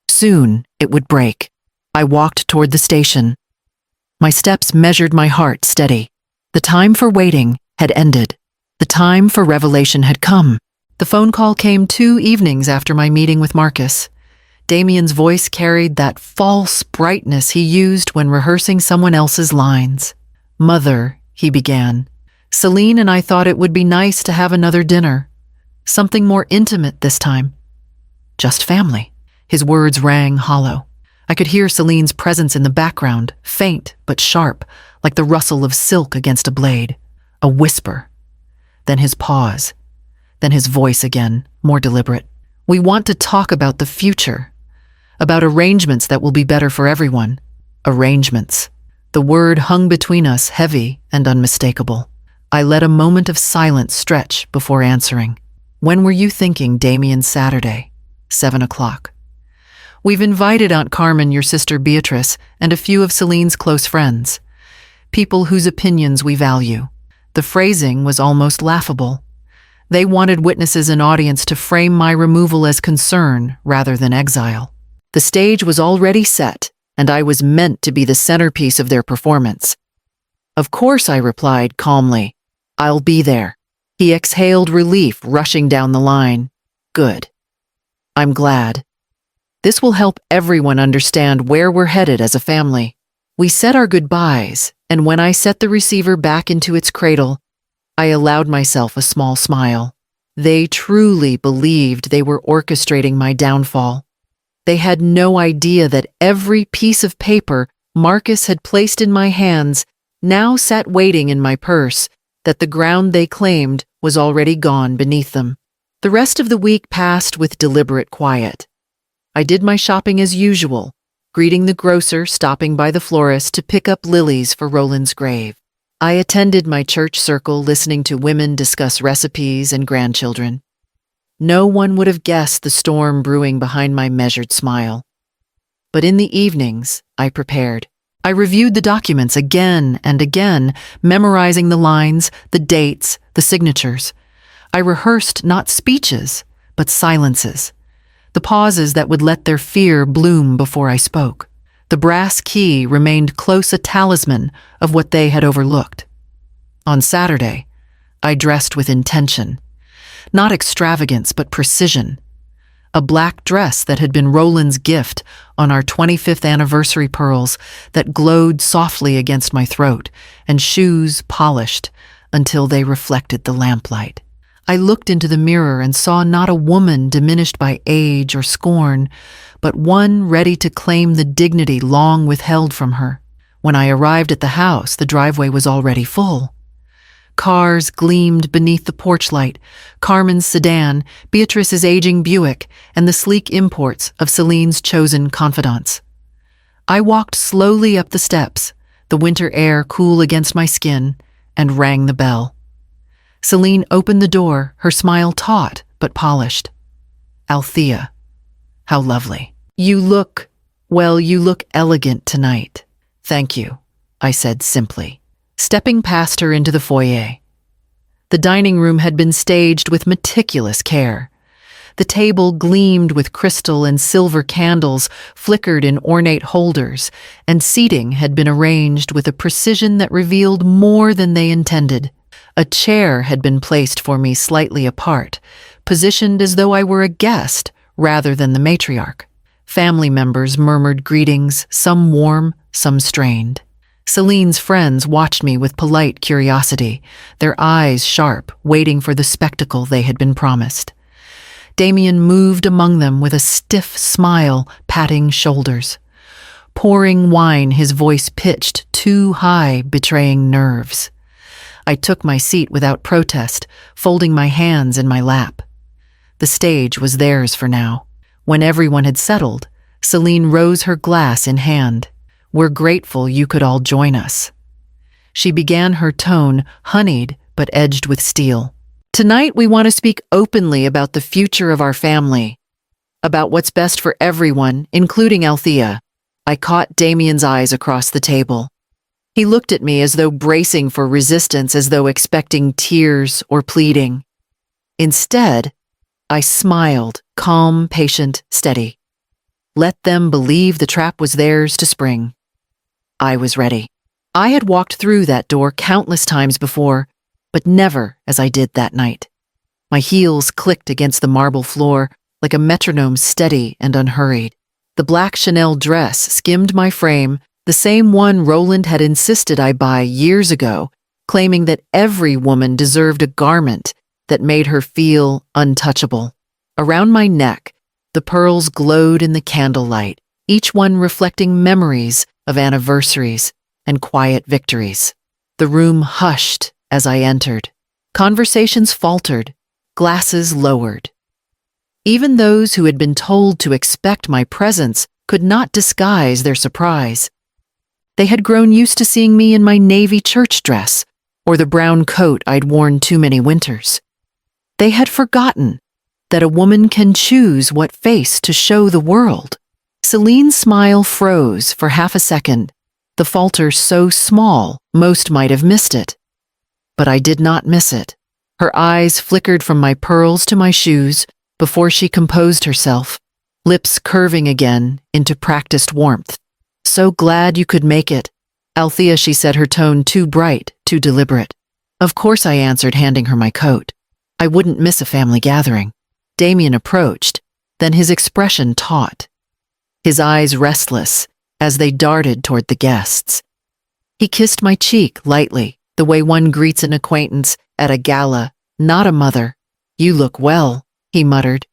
Soon it would break. I walked toward the station. My steps measured my heart steady. The time for waiting had ended. The time for revelation had come. The phone call came 2 evenings after my meeting with Marcus. Damien's voice carried that false brightness he used when rehearsing someone else's lines. "Mother," he began, "Celine and I thought it would be nice to have another dinner. Something more intimate this time. Just family." His words rang hollow. I could hear Celine's presence in the background, faint but sharp, like the rustle of silk against a blade. A whisper. Then his pause. Then his voice again, more deliberate. We want to talk about the future, about arrangements that will be better for everyone. Arrangements. The word hung between us, heavy and unmistakable. I let a moment of silence stretch before answering. When were you thinking, Damien? Saturday, 7 o'clock. We've invited Aunt Carmen, your sister Beatrice, and a few of Celine's close friends. People whose opinions we value. The phrasing was almost laughable. They wanted witnesses and audience to frame my removal as concern rather than exile. The stage was already set, and I was meant to be the centerpiece of their performance. Of course, I replied calmly. I'll be there. He exhaled relief, rushing down the line. Good. I'm glad. This will help everyone understand where we're headed as a family. We said our goodbyes, and when I set the receiver back into its cradle, I allowed myself a small smile. They truly believed they were orchestrating my downfall. They had no idea that every piece of paper Marcus had placed in my hands now sat waiting in my purse, that the ground they claimed was already gone beneath them. The rest of the week passed with deliberate quiet. I did my shopping as usual, greeting the grocer, stopping by the florist to pick up lilies for Roland's grave. I attended my church circle, listening to women discuss recipes and grandchildren. No one would have guessed the storm brewing behind my measured smile. But in the evenings, I prepared. I reviewed the documents again and again, memorizing the lines, the dates, the signatures. I rehearsed not speeches, but silences. The pauses that would let their fear bloom before I spoke. The brass key remained close a talisman of what they had overlooked. On Saturday, I dressed with intention. Not extravagance, but precision. A black dress that had been Roland's gift on our 25th anniversary, pearls that glowed softly against my throat, and shoes polished until they reflected the lamplight. I looked into the mirror and saw not a woman diminished by age or scorn, but one ready to claim the dignity long withheld from her. When I arrived at the house, the driveway was already full. Cars gleamed beneath the porch light, Carmen's sedan, Beatrice's aging Buick, and the sleek imports of Celine's chosen confidants. I walked slowly up the steps, the winter air cool against my skin, and rang the bell. Celine opened the door, her smile taut but polished. Althea, how lovely. You look elegant tonight. Thank you, I said simply, stepping past her into the foyer. The dining room had been staged with meticulous care. The table gleamed with crystal and silver candles flickered in ornate holders, and seating had been arranged with a precision that revealed more than they intended. A chair had been placed for me slightly apart, positioned as though I were a guest rather than the matriarch. Family members murmured greetings, some warm, some strained. Celine's friends watched me with polite curiosity, their eyes sharp, waiting for the spectacle they had been promised. Damien moved among them with a stiff smile, patting shoulders. Pouring wine, his voice pitched too high, betraying nerves. I took my seat without protest, folding my hands in my lap. The stage was theirs for now. When everyone had settled, Celine rose, her glass in hand. We're grateful you could all join us. She began, her tone honeyed but edged with steel. Tonight we want to speak openly about the future of our family, about what's best for everyone, including Althea. I caught Damien's eyes across the table. He looked at me as though bracing for resistance, as though expecting tears or pleading. Instead, I smiled, calm, patient, steady. Let them believe the trap was theirs to spring. I was ready. I had walked through that door countless times before, but never as I did that night. My heels clicked against the marble floor like a metronome, steady and unhurried. The black Chanel dress skimmed my frame, the same one Roland had insisted I buy years ago, claiming that every woman deserved a garment that made her feel untouchable. Around my neck, the pearls glowed in the candlelight, each one reflecting memories of anniversaries and quiet victories. The room hushed as I entered. Conversations faltered, glasses lowered. Even those who had been told to expect my presence could not disguise their surprise. They had grown used to seeing me in my navy church dress or the brown coat I'd worn too many winters. They had forgotten that a woman can choose what face to show the world. Celine's smile froze for half a second, the falter so small most might have missed it. But I did not miss it. Her eyes flickered from my pearls to my shoes before she composed herself, lips curving again into practiced warmth. "So glad you could make it, Althea," she said, her tone too bright, too deliberate. "Of course," I answered, handing her my coat. I wouldn't miss a family gathering. Damien approached, then his expression taut, his eyes restless as they darted toward the guests. He kissed my cheek lightly, the way one greets an acquaintance at a gala, not a mother. "You look well," he muttered.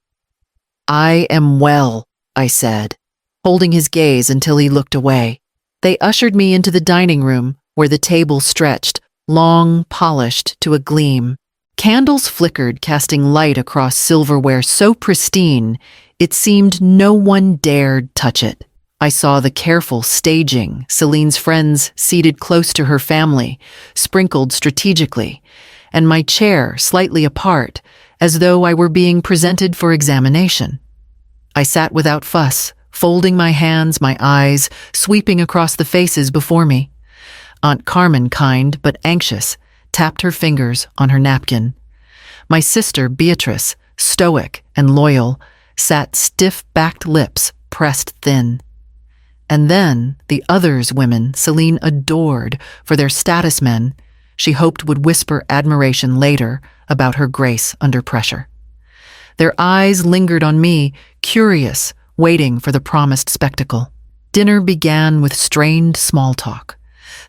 "I am well," I said, holding his gaze until he looked away. They ushered me into the dining room, where the table stretched, long, polished to a gleam. Candles flickered, casting light across silverware so pristine it seemed no one dared touch it. I saw the careful staging, Celine's friends seated close to her family, sprinkled strategically, and my chair slightly apart, as though I were being presented for examination. I sat without fuss, folding my hands, my eyes sweeping across the faces before me. Aunt Carmen, kind but anxious, tapped her fingers on her napkin. My sister, Beatrice, stoic and loyal, sat stiff-backed lips pressed thin. And then the others' women Celine adored for their status men, she hoped would whisper admiration later about her grace under pressure. Their eyes lingered on me, curious, waiting for the promised spectacle. Dinner began with strained small talk.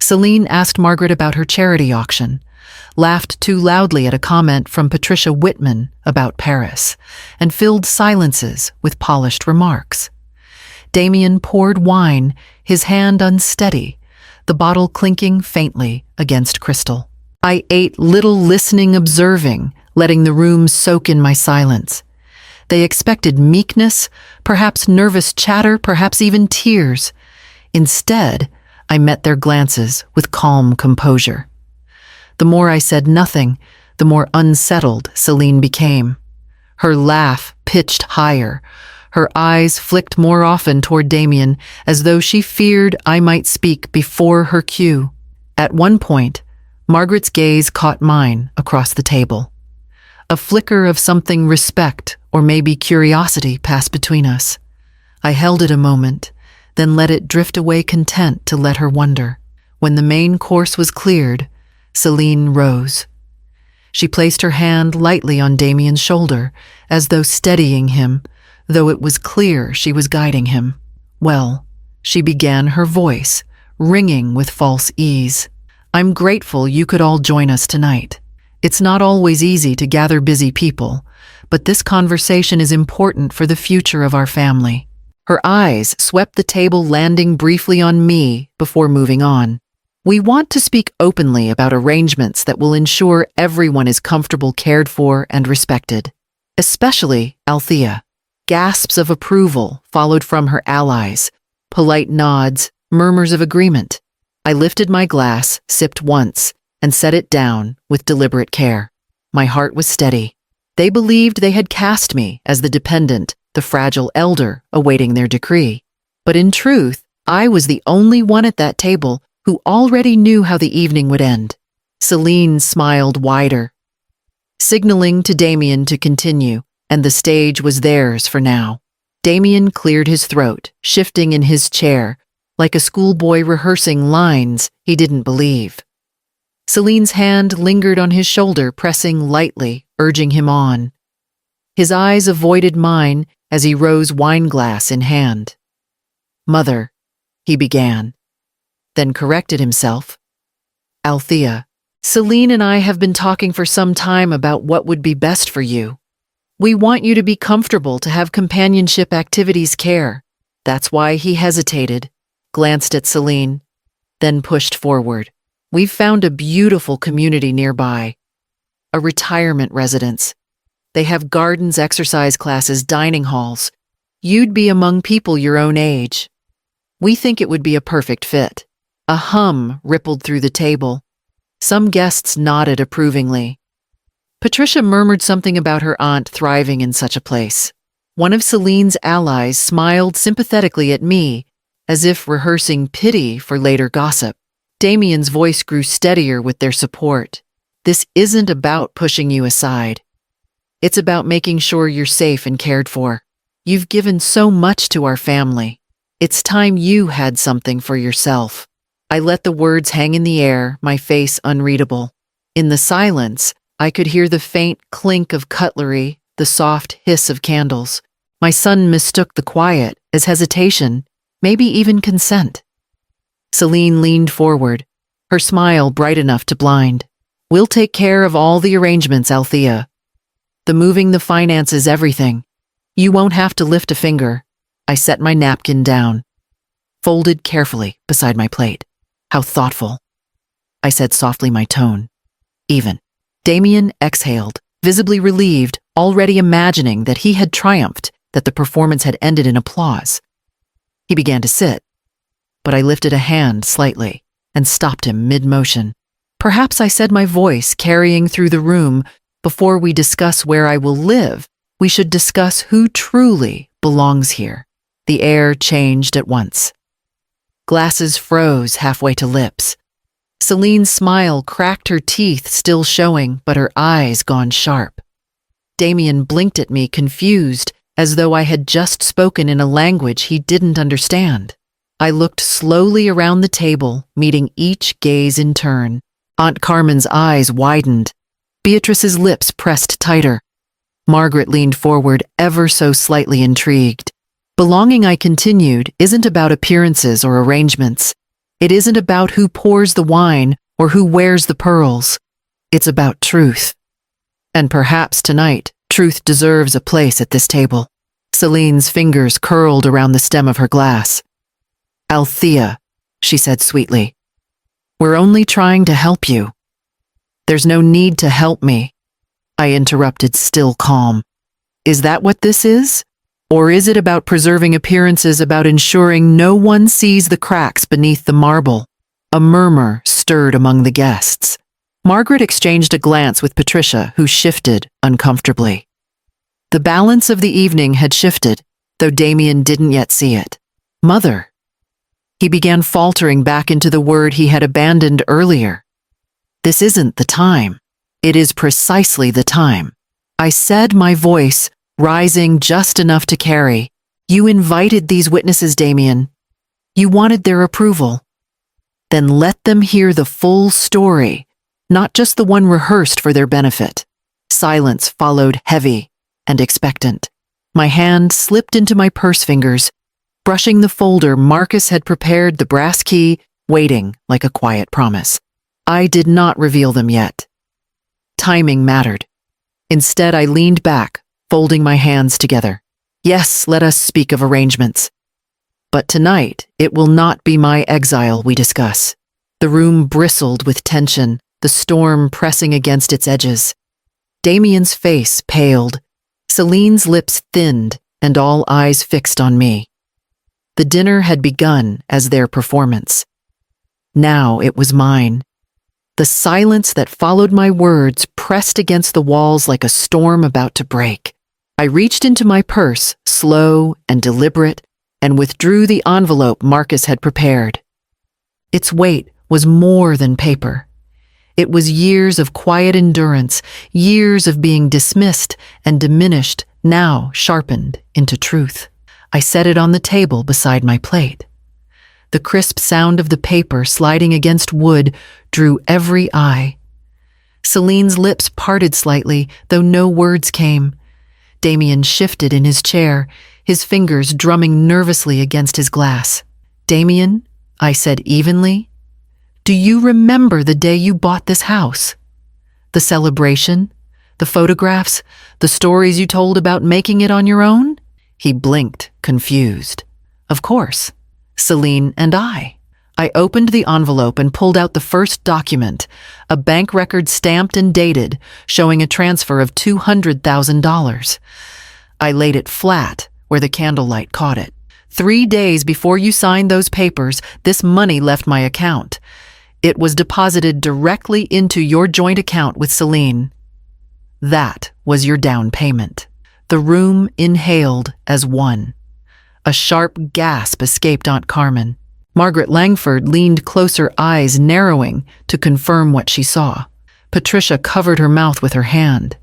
Celine asked Margaret about her charity auction, laughed too loudly at a comment from Patricia Whitman about Paris, and filled silences with polished remarks. Damien poured wine, his hand unsteady, the bottle clinking faintly against crystal. I ate little, listening, observing, letting the room soak in my silence. They expected meekness, perhaps nervous chatter, perhaps even tears. Instead, I met their glances with calm composure. The more I said nothing, the more unsettled Celine became. Her laugh pitched higher. Her eyes flicked more often toward Damien, as though she feared I might speak before her cue. At one point, Margaret's gaze caught mine across the table. A flicker of something respect or maybe curiosity passed between us. I held it a moment, then let it drift away, content to let her wonder. When the main course was cleared, Celine rose. She placed her hand lightly on Damien's shoulder, as though steadying him, though it was clear she was guiding him. "Well," she began, her voice ringing with false ease, "I'm grateful you could all join us tonight. It's not always easy to gather busy people, but this conversation is important for the future of our family." Her eyes swept the table, landing briefly on me before moving on. "We want to speak openly about arrangements that will ensure everyone is comfortable, cared for, and respected. Especially Althea." Gasps of approval followed from her allies, polite nods, murmurs of agreement. I lifted my glass, sipped once, and set it down with deliberate care. My heart was steady. They believed they had cast me as the dependent, the fragile elder awaiting their decree. But in truth, I was the only one at that table who already knew how the evening would end. Celine smiled wider, signaling to Damien to continue, and the stage was theirs for now. Damien cleared his throat, shifting in his chair, like a schoolboy rehearsing lines he didn't believe. Celine's hand lingered on his shoulder, pressing lightly, urging him on. His eyes avoided mine as he rose, wineglass in hand. "Mother," he began, then corrected himself. "Althea, Celine and I have been talking for some time about what would be best for you. We want you to be comfortable, to have companionship activities, care." That's why he hesitated, glanced at Celine, then pushed forward. "We've found a beautiful community nearby, a retirement residence. They have gardens, exercise classes, dining halls. You'd be among people your own age. We think it would be a perfect fit." A hum rippled through the table. Some guests nodded approvingly. Patricia murmured something about her aunt thriving in such a place. One of Celine's allies smiled sympathetically at me, as if rehearsing pity for later gossip. Damien's voice grew steadier with their support. "This isn't about pushing you aside. It's about making sure you're safe and cared for. You've given so much to our family. It's time you had something for yourself." I let the words hang in the air, my face unreadable. In the silence, I could hear the faint clink of cutlery, the soft hiss of candles. My son mistook the quiet as hesitation, maybe even consent. Celine leaned forward, her smile bright enough to blind. "We'll take care of all the arrangements, Althea. The moving, the finances, everything. You won't have to lift a finger." I set my napkin down, folded carefully beside my plate. "How thoughtful," I said softly, my tone even. Damien exhaled, visibly relieved, already imagining that he had triumphed, that the performance had ended in applause. He began to sit, but I lifted a hand slightly and stopped him mid-motion. Perhaps I said, my voice carrying through the room, "Before we discuss where I will live, we should discuss who truly belongs here." The air changed at once. Glasses froze halfway to lips. Celine's smile cracked, her teeth still showing, but her eyes gone sharp. Damien blinked at me, confused, as though I had just spoken in a language he didn't understand. I looked slowly around the table, meeting each gaze in turn. Aunt Carmen's eyes widened. Beatrice's lips pressed tighter. Margaret leaned forward, ever so slightly intrigued. Belonging, I continued, isn't about appearances or arrangements. It isn't about who pours the wine or who wears the pearls. It's about truth. And perhaps tonight, truth deserves a place at this table. Celine's fingers curled around the stem of her glass. "Althea," she said sweetly, "we're only trying to help you." "There's no need to help me," I interrupted, still calm. "Is that what this is? Or is it about preserving appearances, about ensuring no one sees the cracks beneath the marble?" A murmur stirred among the guests. Margaret exchanged a glance with Patricia, who shifted uncomfortably. The balance of the evening had shifted, though Damien didn't yet see it. "Mother." He began faltering back into the word he had abandoned earlier. "This isn't the time." "It is precisely the time," I said, my voice rising just enough to carry. "You invited these witnesses, Damien. You wanted their approval. Then let them hear the full story, not just the one rehearsed for their benefit." Silence followed, heavy and expectant. My hand slipped into my purse fingers. Brushing the folder, Marcus had prepared the brass key, waiting like a quiet promise. I did not reveal them yet. Timing mattered. Instead, I leaned back, folding my hands together. "Yes, let us speak of arrangements. But tonight, it will not be my exile we discuss." The room bristled with tension, the storm pressing against its edges. Damien's face paled. Celine's lips thinned, and all eyes fixed on me. The dinner had begun as their performance. Now it was mine. The silence that followed my words pressed against the walls like a storm about to break. I reached into my purse, slow and deliberate, and withdrew the envelope Marcus had prepared. Its weight was more than paper. It was years of quiet endurance, years of being dismissed and diminished, now sharpened into truth. I set it on the table beside my plate. The crisp sound of the paper sliding against wood drew every eye. Celine's lips parted slightly, though no words came. Damien shifted in his chair, his fingers drumming nervously against his glass. "Damien," I said evenly, "do you remember the day you bought this house? The celebration, the photographs, the stories you told about making it on your own?" He blinked, confused. "Of course. Celine and I." I opened the envelope and pulled out the first document, a bank record stamped and dated, showing a transfer of $200,000. I laid it flat where the candlelight caught it. 3 days before you signed those papers, this money left my account. It was deposited directly into your joint account with Celine. That was your down payment. The room inhaled as one. A sharp gasp escaped Aunt Carmen. Margaret Langford leaned closer, eyes narrowing to confirm what she saw. Patricia covered her mouth with her hand.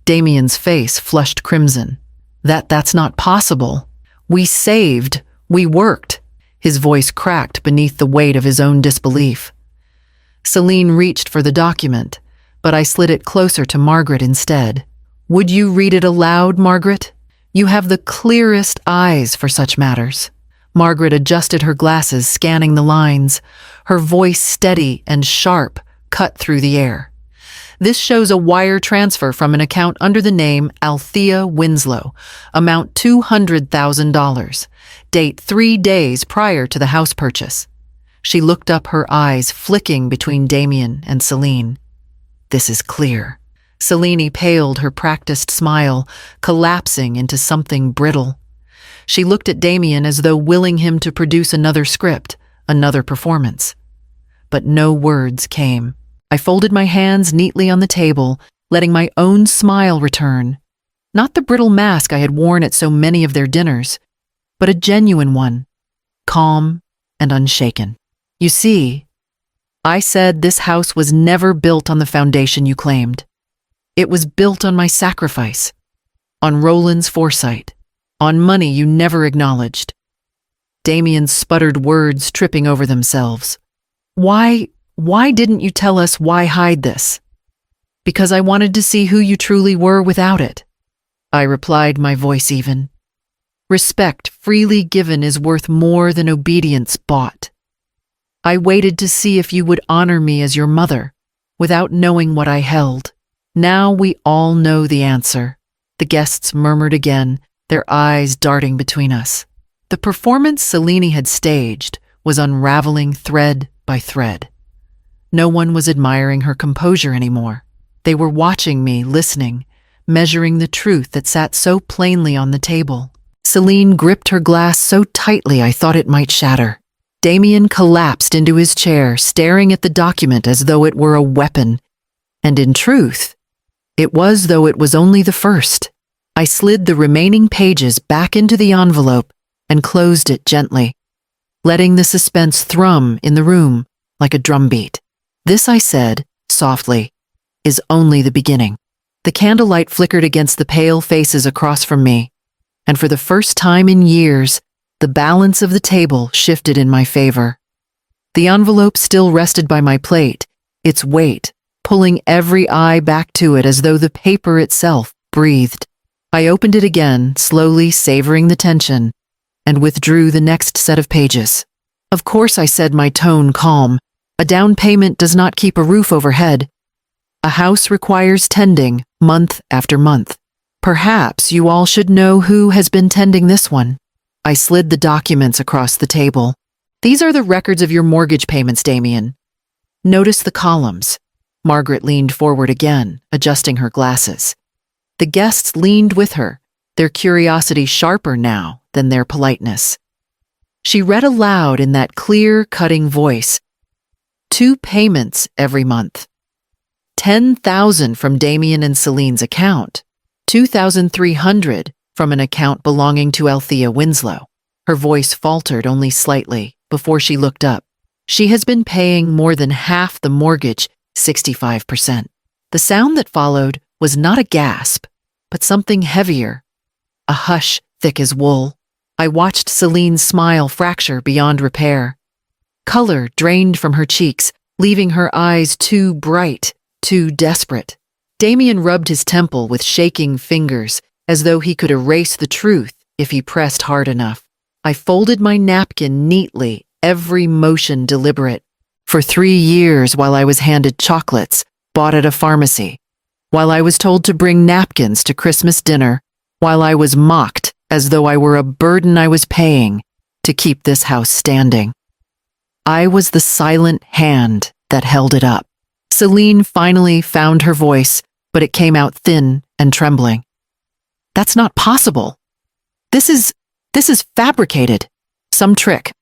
Damien's face flushed crimson. That's not possible. We saved. We worked. His voice cracked beneath the weight of his own disbelief. Celine reached for the document, but I slid it closer to Margaret instead. Would you read it aloud, Margaret? You have the clearest eyes for such matters. Margaret adjusted her glasses, scanning the lines. Her voice, steady and sharp, cut through the air. This shows a wire transfer from an account under the name Althea Winslow, amount $200,000, date 3 days prior to the house purchase. She looked up, her eyes flicking between Damien and Celine. This is clear. Celine paled, her practiced smile collapsing into something brittle. She looked at Damien as though willing him to produce another script, another performance. But no words came. I folded my hands neatly on the table, letting my own smile return. Not the brittle mask I had worn at so many of their dinners, but a genuine one, calm and unshaken. You see, I said this house was never built on the foundation you claimed. It was built on my sacrifice, on Roland's foresight, on money you never acknowledged. Damien sputtered words, tripping over themselves. Why didn't you tell us? Why hide this? Because I wanted to see who you truly were without it, I replied, my voice even. Respect freely given is worth more than obedience bought. I waited to see if you would honor me as your mother, without knowing what I held. Now we all know the answer. The guests murmured again, their eyes darting between us. The performance Celine had staged was unraveling thread by thread. No one was admiring her composure anymore. They were watching me, listening, measuring the truth that sat so plainly on the table. Celine gripped her glass so tightly I thought it might shatter. Damien collapsed into his chair, staring at the document as though it were a weapon. And in truth, it was, though it was only the first. I slid the remaining pages back into the envelope and closed it gently, letting the suspense thrum in the room like a drumbeat. This, I said, softly, is only the beginning. The candlelight flickered against the pale faces across from me, and for the first time in years, the balance of the table shifted in my favor. The envelope still rested by my plate, its weight pulling every eye back to it as though the paper itself breathed. I opened it again, slowly savoring the tension, and withdrew the next set of pages. Of course, I said, my tone calm. A down payment does not keep a roof overhead. A house requires tending, month after month. Perhaps you all should know who has been tending this one. I slid the documents across the table. These are the records of your mortgage payments, Damien. Notice the columns. Margaret leaned forward again, adjusting her glasses. The guests leaned with her, their curiosity sharper now than their politeness. She read aloud in that clear, cutting voice. 2 payments every month. 10,000 from Damien and Celine's account. 2,300 from an account belonging to Althea Winslow. Her voice faltered only slightly before she looked up. She has been paying more than half the mortgage, 65%. The sound that followed was not a gasp, but something heavier, a hush thick as wool. I watched Celine's smile fracture beyond repair. Color drained from her cheeks, leaving her eyes too bright, too desperate. Damien rubbed his temple with shaking fingers, as though he could erase the truth if he pressed hard enough. I folded my napkin neatly, every motion deliberate. For 3 years, while I was handed chocolates, bought at a pharmacy, while I was told to bring napkins to Christmas dinner, while I was mocked as though I were a burden I was paying to keep this house standing. I was the silent hand that held it up. Celine finally found her voice, but it came out thin and trembling. That's not possible. This is fabricated. Some trick.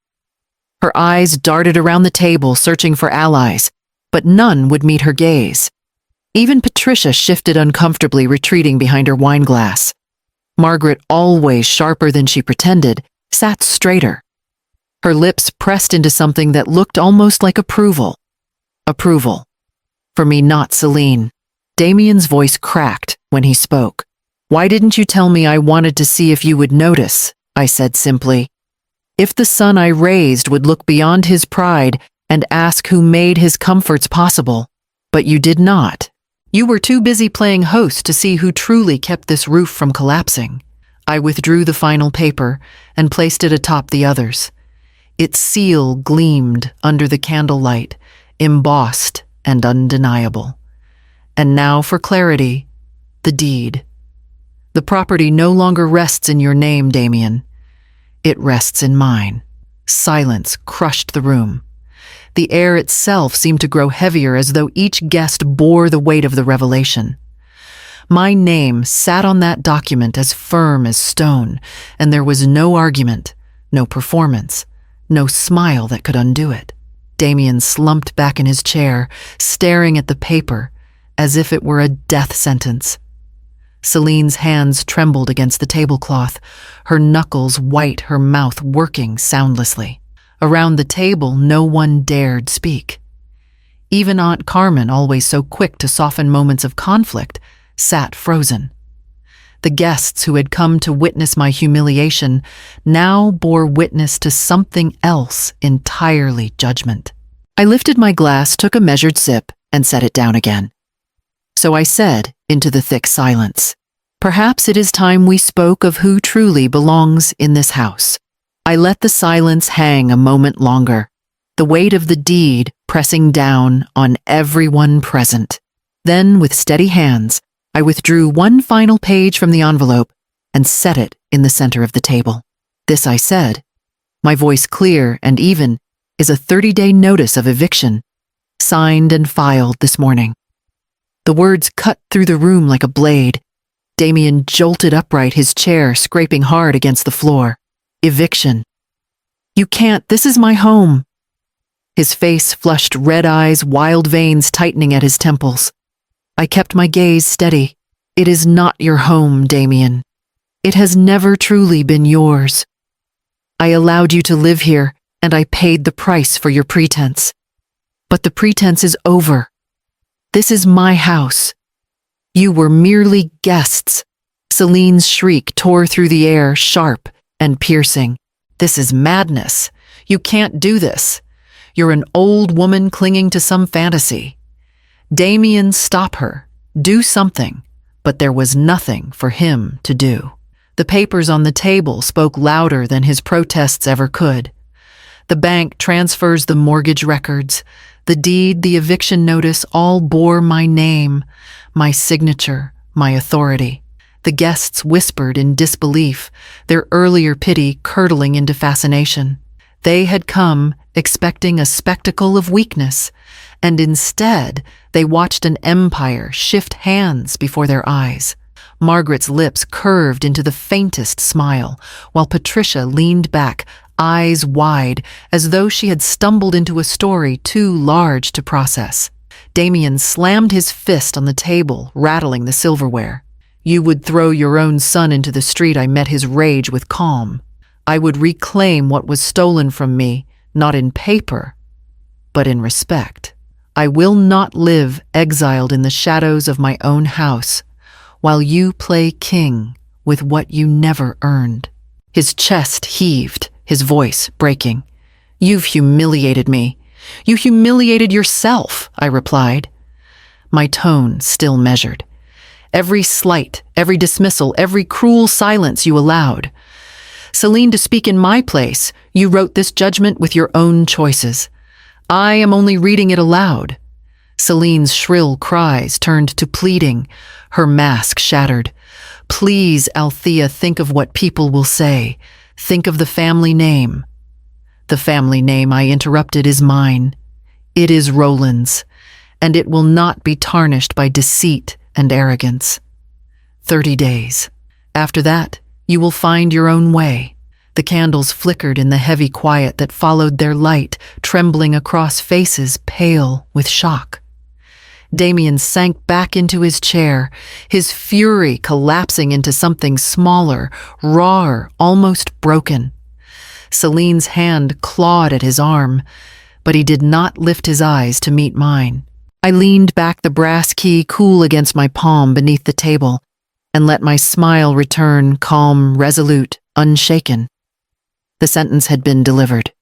Her eyes darted around the table searching for allies, but none would meet her gaze. Even Patricia shifted uncomfortably, retreating behind her wine glass. Margaret, always sharper than she pretended, sat straighter. Her lips pressed into something that looked almost like approval. Approval. For me, not Celine. Damien's voice cracked when he spoke. "Why didn't you tell me? I wanted to see if you would notice," I said simply. "If the son I raised would look beyond his pride and ask who made his comforts possible. But you did not. You were too busy playing host to see who truly kept this roof from collapsing." I withdrew the final paper and placed it atop the others. Its seal gleamed under the candlelight, embossed and undeniable. And now for clarity, the deed. The property no longer rests in your name, Damien. It rests in mine. Silence crushed the room. The air itself seemed to grow heavier, as though each guest bore the weight of the revelation. My name sat on that document as firm as stone, and there was no argument, no performance, no smile that could undo it. Damien slumped back in his chair, staring at the paper as if it were a death sentence. Celine's hands trembled against the tablecloth, her knuckles white, her mouth working soundlessly. Around the table, no one dared speak. Even Aunt Carmen, always so quick to soften moments of conflict, sat frozen. The guests who had come to witness my humiliation now bore witness to something else entirely judgment. I lifted my glass, took a measured sip, and set it down again. So I said, into the thick silence, "Perhaps it is time we spoke of who truly belongs in this house." I let the silence hang a moment longer, the weight of the deed pressing down on everyone present. Then, with steady hands, I withdrew one final page from the envelope and set it in the center of the table. This, I said, my voice clear and even, is a 30-day notice of eviction, signed and filed this morning. The words cut through the room like a blade. Damien jolted upright, his chair scraping hard against the floor. Eviction. "You can't, this is my home." His face flushed, red eyes, wild veins tightening at his temples. I kept my gaze steady. "It is not your home, Damien. It has never truly been yours. I allowed you to live here, and I paid the price for your pretense. But the pretense is over. This is my house. You were merely guests." Celine's shriek tore through the air, sharp and piercing. "This is madness. You can't do this. You're an old woman clinging to some fantasy." Damien, stop her. Do something. But there was nothing for him to do. The papers on the table spoke louder than his protests ever could. The bank transfers, the mortgage records, the deed, the eviction notice all bore my name, my signature, my authority. The guests whispered in disbelief, their earlier pity curdling into fascination. They had come expecting a spectacle of weakness, and instead they watched an empire shift hands before their eyes. Margaret's lips curved into the faintest smile, while Patricia leaned back, eyes wide, as though she had stumbled into a story too large to process. Damien slammed his fist on the table, rattling the silverware. "You would throw your own son into the street." I met his rage with calm. "I would reclaim what was stolen from me, not in paper, but in respect. I will not live exiled in the shadows of my own house, while you play king with what you never earned." His chest heaved, his voice breaking. "You've humiliated me. You humiliated yourself," I replied. My tone still measured. "Every slight, every dismissal, every cruel silence you allowed. Celine, to speak in my place, you wrote this judgment with your own choices. I am only reading it aloud." Celine's shrill cries turned to pleading, her mask shattered. "Please, Althea, think of what people will say. Think of the family name." The family name I interrupted is mine. It is Roland's, and it will not be tarnished by deceit and arrogance. 30 days. After that, you will find your own way. The candles flickered in the heavy quiet that followed their light, trembling across faces pale with shock. Damien sank back into his chair, his fury collapsing into something smaller, rawer, almost broken. Celine's hand clawed at his arm, but he did not lift his eyes to meet mine. I leaned back, the brass key cool against my palm beneath the table, and let my smile return, calm, resolute, unshaken. The sentence had been delivered.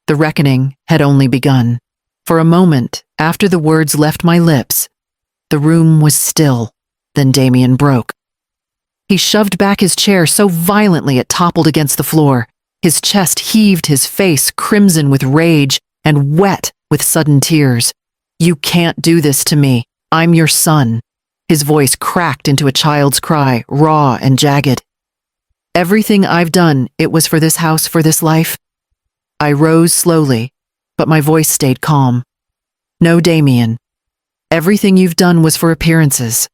The reckoning had only begun. For a moment, after the words left my lips, the room was still. Then Damien broke. He shoved back his chair so violently it toppled against the floor. His chest heaved, his face crimson with rage and wet with sudden tears. "You can't do this to me. I'm your son." His voice cracked into a child's cry, raw and jagged. "Everything I've done, it was for this house, for this life." I rose slowly, but my voice stayed calm. "No, Damien. Everything you've done was for appearances,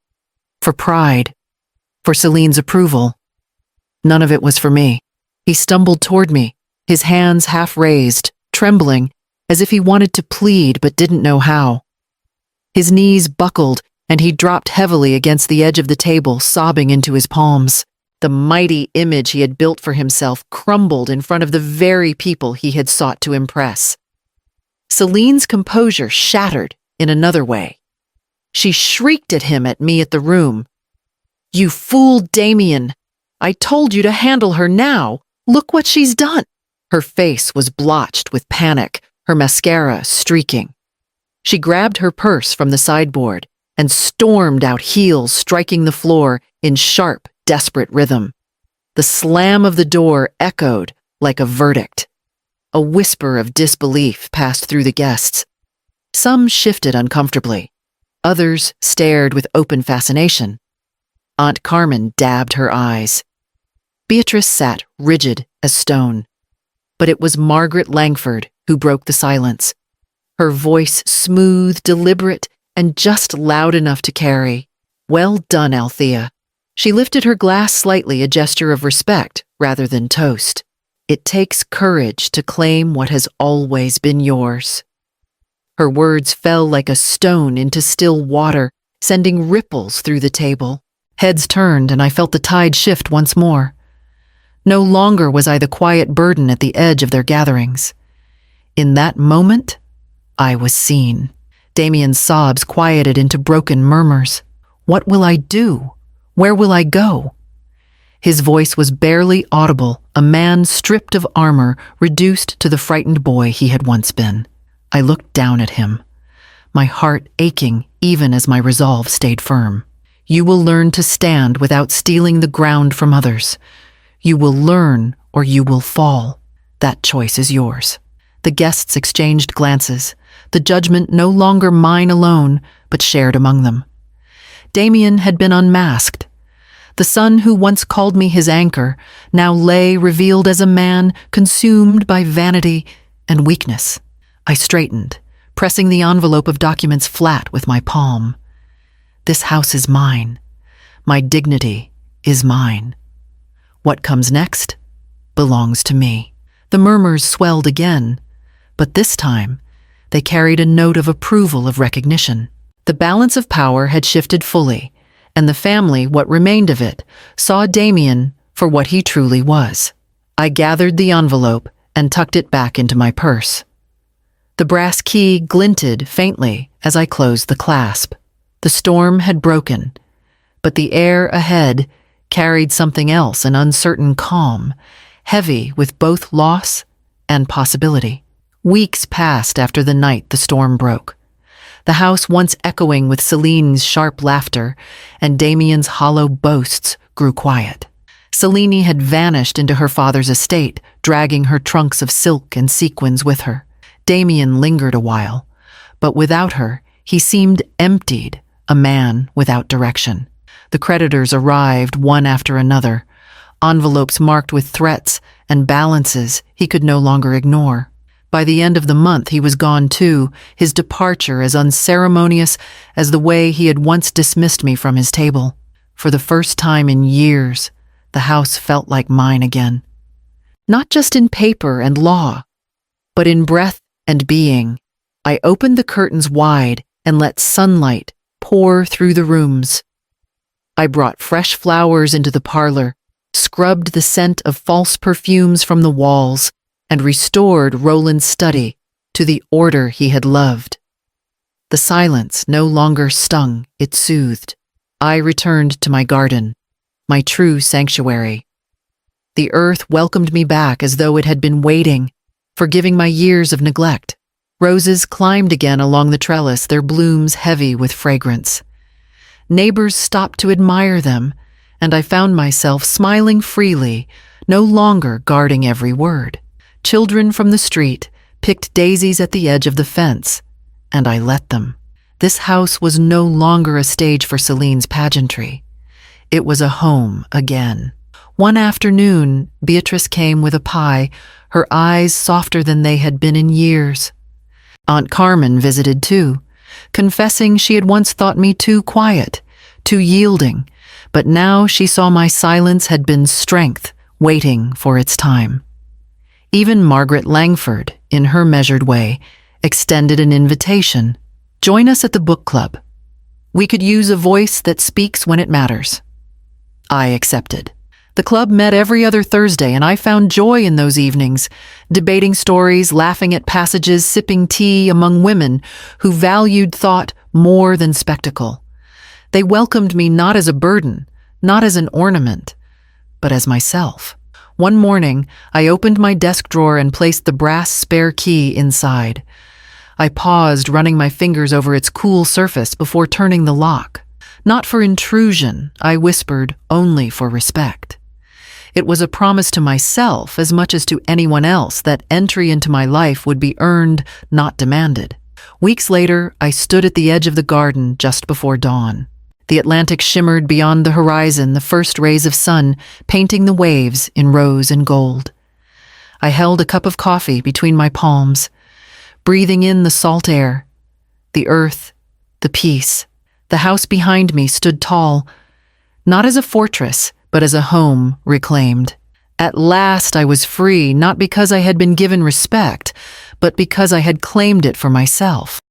for pride, for Celine's approval. None of it was for me." He stumbled toward me, his hands half raised, trembling, as if he wanted to plead but didn't know how. His knees buckled, and he dropped heavily against the edge of the table, sobbing into his palms. The mighty image he had built for himself crumbled in front of the very people he had sought to impress. Celine's composure shattered in another way. She shrieked at him, at me, at the room. "You fool, Damien! I told you to handle her now! Look what she's done!" Her face was blotched with panic, her mascara streaking. She grabbed her purse from the sideboard and stormed out, heels striking the floor in sharp, desperate rhythm. The slam of the door echoed like a verdict. A whisper of disbelief passed through the guests. Some shifted uncomfortably. Others stared with open fascination. Aunt Carmen dabbed her eyes. Beatrice sat rigid as stone. But it was Margaret Langford who broke the silence. Her voice smooth, deliberate, and just loud enough to carry. "Well done, Althea." She lifted her glass slightly, a gesture of respect rather than toast. "It takes courage to claim what has always been yours." Her words fell like a stone into still water, sending ripples through the table. Heads turned, and I felt the tide shift once more. No longer was I the quiet burden at the edge of their gatherings. In that moment, I was seen. Damien's sobs quieted into broken murmurs. "What will I do? Where will I go?" His voice was barely audible, a man stripped of armor, reduced to the frightened boy he had once been. I looked down at him, my heart aching even as my resolve stayed firm. "You will learn to stand without stealing the ground from others. You will learn or you will fall. That choice is yours." The guests exchanged glances, the judgment no longer mine alone, but shared among them. Damien had been unmasked. The son who once called me his anchor now lay revealed as a man consumed by vanity and weakness. I straightened, pressing the envelope of documents flat with my palm. This house is mine. My dignity is mine. What comes next belongs to me. The murmurs swelled again, but this time they carried a note of approval, of recognition. The balance of power had shifted fully, and the family, what remained of it, saw Damien for what he truly was. I gathered the envelope and tucked it back into my purse. The brass key glinted faintly as I closed the clasp. The storm had broken, but the air ahead carried something else, an uncertain calm, heavy with both loss and possibility. Weeks passed after the night the storm broke. The house, once echoing with Celine's sharp laughter and Damien's hollow boasts, grew quiet. Celine had vanished into her father's estate, dragging her trunks of silk and sequins with her. Damien lingered a while, but without her, he seemed emptied, a man without direction. The creditors arrived one after another, envelopes marked with threats and balances he could no longer ignore. By the end of the month, he was gone too, his departure as unceremonious as the way he had once dismissed me from his table. For the first time in years, the house felt like mine again. Not just in paper and law, but in breath and being. I opened the curtains wide and let sunlight pour through the rooms. I brought fresh flowers into the parlor, scrubbed the scent of false perfumes from the walls, and restored Roland's study to the order he had loved. The silence no longer stung, it soothed. I returned to my garden, my true sanctuary. The earth welcomed me back as though it had been waiting, forgiving my years of neglect. Roses climbed again along the trellis, their blooms heavy with fragrance. Neighbors stopped to admire them, and I found myself smiling freely, no longer guarding every word. Children from the street picked daisies at the edge of the fence, and I let them. This house was no longer a stage for Celine's pageantry. It was a home again. One afternoon, Beatrice came with a pie, her eyes softer than they had been in years. Aunt Carmen visited too, confessing she had once thought me too quiet, too yielding, but now she saw my silence had been strength waiting for its time. Even Margaret Langford, in her measured way, extended an invitation. Join us at the book club. We could use a voice that speaks when it matters. I accepted. The club met every other Thursday, and I found joy in those evenings, debating stories, laughing at passages, sipping tea among women who valued thought more than spectacle. They welcomed me not as a burden, not as an ornament, but as myself. One morning, I opened my desk drawer and placed the brass spare key inside. I paused, running my fingers over its cool surface before turning the lock. Not for intrusion, I whispered, only for respect. It was a promise to myself as much as to anyone else that entry into my life would be earned, not demanded. Weeks later, I stood at the edge of the garden just before dawn. The Atlantic shimmered beyond the horizon, the first rays of sun painting the waves in rose and gold. I held a cup of coffee between my palms, breathing in the salt air, the earth, the peace. The house behind me stood tall, not as a fortress, but as a home reclaimed. At last I was free, not because I had been given respect, but because I had claimed it for myself.